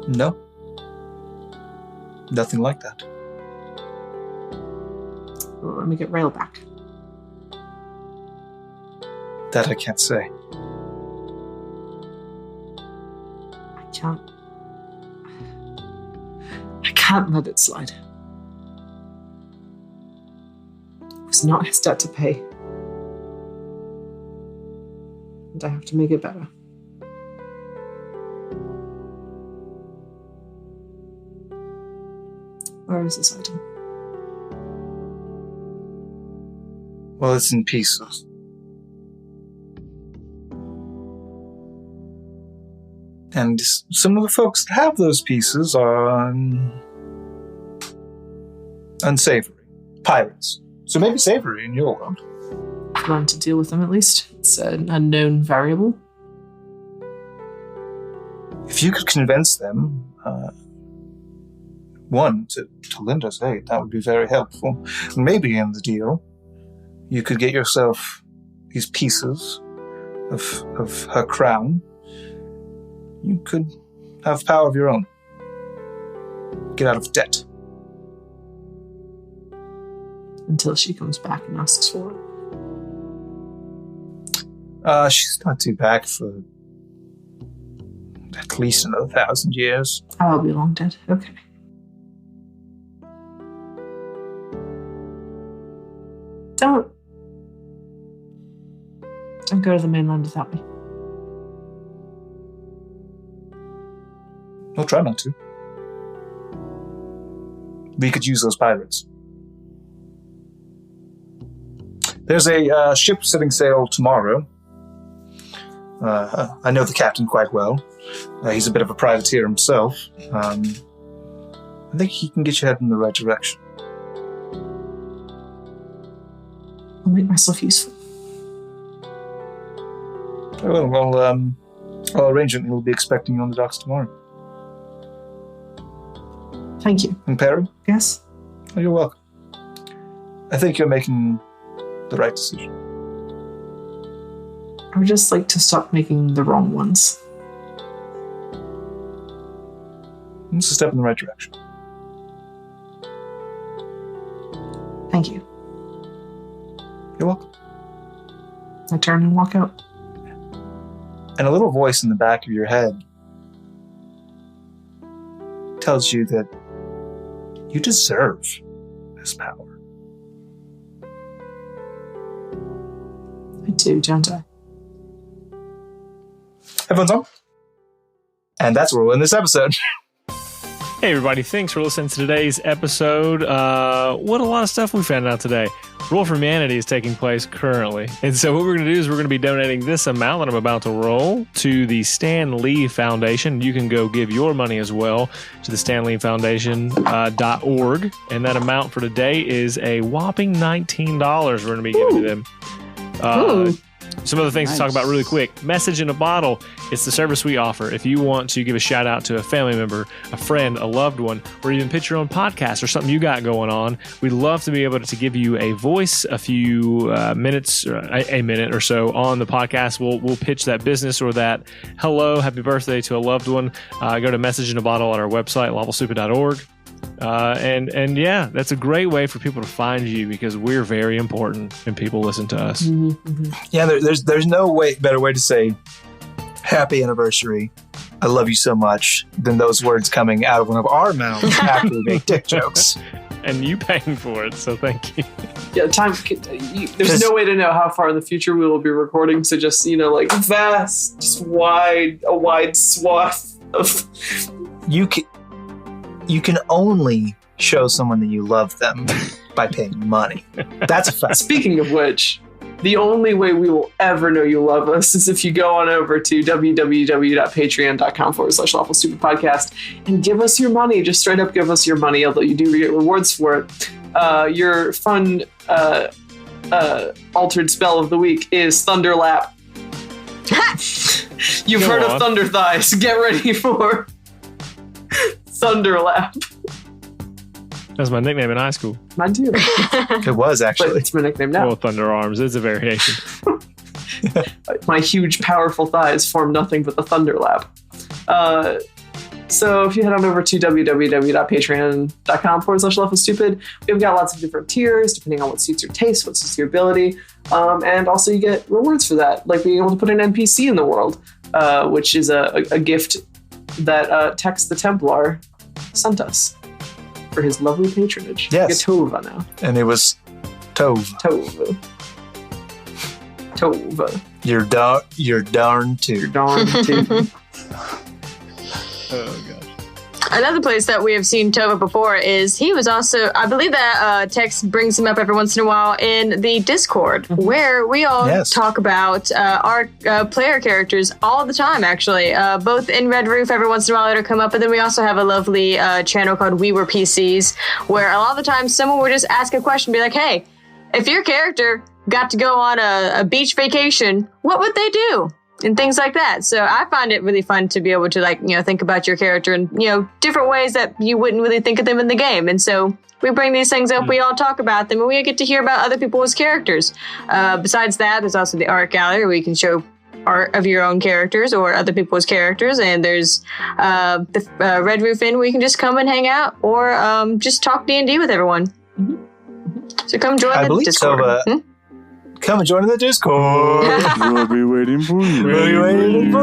No. Nothing like that. Well, let me get Rail back. That I can't say. I can't let it slide. It was not his debt to pay. And I have to make it better. Where is this item? Well, it's in pieces. And some of the folks that have those pieces are unsavory. Pirates. So maybe savory in your world. Learn to deal with them at least. It's an unknown variable. If you could convince them, one, to lend us aid, that would be very helpful. Maybe in the deal, you could get yourself these pieces of her crown. You could have power of your own. Get out of debt. Until she comes back and asks for it. She's not due back for at least another 1,000 years. I'll be long dead. Okay. Don't go to the mainland without me. I'll try not to. We could use those pirates. There's a ship setting sail tomorrow. I know the captain quite well. He's a bit of a privateer himself. I think he can get you headed in the right direction. I'll make myself useful. Well, I'll arrange it and he'll be expecting you on the docks tomorrow. Thank you. And Perry? Yes? Oh, you're welcome. I think you're making the right decision. I would just like to stop making the wrong ones. It's a step in the right direction. Thank you. You're welcome. I turn and walk out. And a little voice in the back of your head tells you that you deserve this power. I do, don't I? Everyone's on? And that's where we'll end this episode. Hey everybody, thanks for listening to today's episode. What a lot of stuff we found out today. Roll for Humanity is taking place currently. And so what we're going to do is we're going to be donating this amount that I'm about to roll to the Stan Lee Foundation. You can go give your money as well to the StanLeeFoundation.org. And that amount for today is a whopping $19 we're going to be giving to them. Some other things to talk about really quick. Message in a Bottle. It's the service we offer. If you want to give a shout out to a family member, a friend, a loved one, or even pitch your own podcast or something you got going on, we'd love to be able to give you a voice, a few minutes, or a minute or so on the podcast. We'll pitch that business or that hello, happy birthday to a loved one. Go to Message in a Bottle at our website, lawfulstupid.org. And yeah, that's a great way for people to find you because we're very important and people listen to us. Yeah, there's no better way to say happy anniversary, I love you so much, than those words coming out of one of our mouths after we make dick jokes. And you paying for it, so thank you. Yeah, there's no way to know how far in the future we will be recording, so just, like vast, just a wide swath of... You can only show someone that you love them by paying money. That's a fact. Speaking of which, the only way we will ever know you love us is if you go on over to www.patreon.com/Lawful Stupid Podcast and give us your money. Just straight up give us your money, although you do get rewards for it. Your fun altered spell of the week is Thunderlap. You've heard of Thunder Thighs. Get ready for Thunderlap. That's my nickname in high school. Mine too. It was, actually. But it's my nickname now. Well, Thunder Arms. It's a variation. My huge, powerful thighs form nothing but the thunder lap. So if you head on over to www.patreon.com/Lawful Stupid, we've got lots of different tiers depending on what suits your taste, what suits your ability. And also you get rewards for that, like being able to put an NPC in the world, which is a gift that Tex the Templar sent us for his lovely patronage. Yes. You get Tova now. And it was Tove. Tova. You're darn too. Darn too. Oh, gosh. Another place that we have seen Tova before is he was also, I believe that Tex brings him up every once in a while in the Discord, where we all talk about our player characters all the time, actually. Both in Red Roof, every once in a while it'll come up, but then we also have a lovely channel called We Were PCs, where a lot of the time someone would just ask a question, be like, hey, if your character got to go on a beach vacation, what would they do? And things like that. So I find it really fun to be able to, like, think about your character in, different ways that you wouldn't really think of them in the game. And so we bring these things up, we all talk about them, and we get to hear about other people's characters. Besides that, there's also the art gallery where you can show art of your own characters or other people's characters. And there's the Red Roof Inn where you can just come and hang out or just talk D&D with everyone. So come join the Discord. Come and join the Discord. We'll be waiting for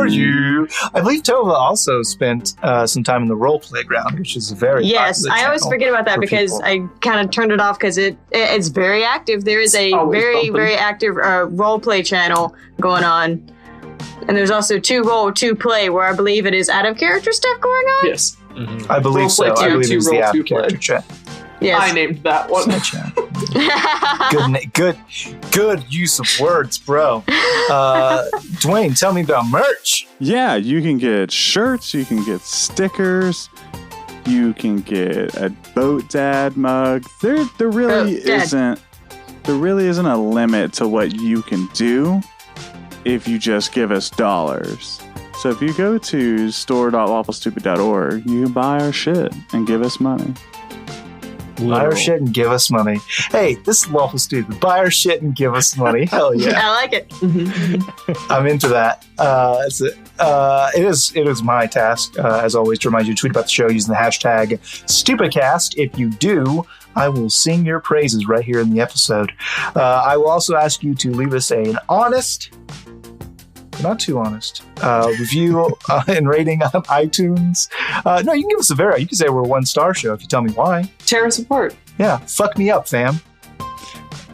you. I believe Tova also spent some time in the role playground, which is a very Yes, I always forget about that because I kind of turned it off because it's very active. There is a very active role play channel going on. And there's also 2 Roll, 2 Play, where I believe it is out of character stuff going on. Yes. Mm-hmm. I believe so. I believe it's the out of character chat. Yes. I named that one. Good use of words, bro. Dwayne, tell me about merch. Yeah, you can get shirts, you can get stickers, you can get a Boat Dad mug. There really isn't a limit to what you can do if you just give us dollars. So if you go to store.lawfulstupid.org, you can buy our shit and give us money. Buy our shit and give us money. Hey, this is Lawful Stupid. Buy our shit and give us money. Hell yeah. I like it. I'm into that. It is my task, as always, to remind you to tweet about the show using the hashtag StupidCast. If you do, I will sing your praises right here in the episode. I will also ask you to leave us an honest, not too honest, review and rating on iTunes. No, you can give us a you can say we're a 1-star show if you tell me why. Tear us apart. Yeah, fuck me up, fam.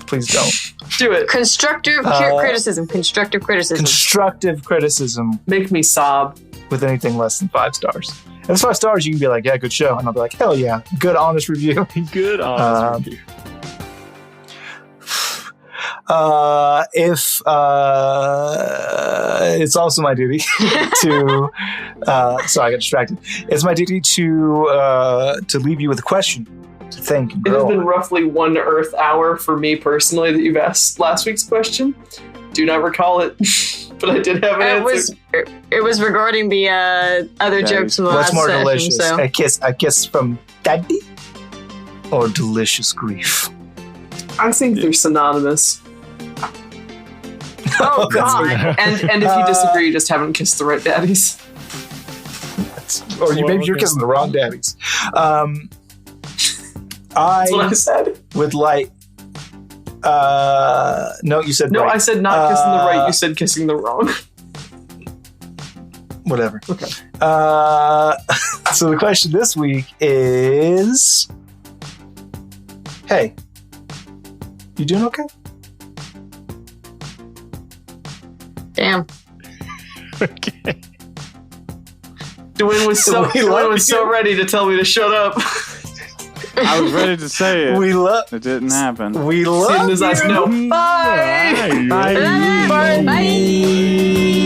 Please don't. Do it. Constructive criticism. Constructive criticism. Make me sob. With anything less than 5 stars. If it's 5 stars, you can be like, yeah, good show. And I'll be like, hell yeah, good honest review. Good honest review. It's also my duty to sorry, I got distracted. It's my duty to leave you with a question to think and it has grow been on. roughly 1 Earth hour for me personally that you've asked last week's question. Do not recall it, but I did have an answer. It was regarding the other jokes from the last What's more session. delicious, So. a kiss from daddy or delicious grief? I think they're synonymous. Oh God! And if you disagree, you just haven't kissed the right daddies. Or maybe you're kissing the wrong daddies. That's what I said. Would like. No, you said no. right. I said not kissing the right. You said kissing the wrong. Whatever. Okay. So the question this week is, hey, you doing okay? Damn. Okay. Dwayne was so ready to tell me to shut up. I was ready to say it. It didn't happen. We love his eyes. No. Bye. Bye. Bye.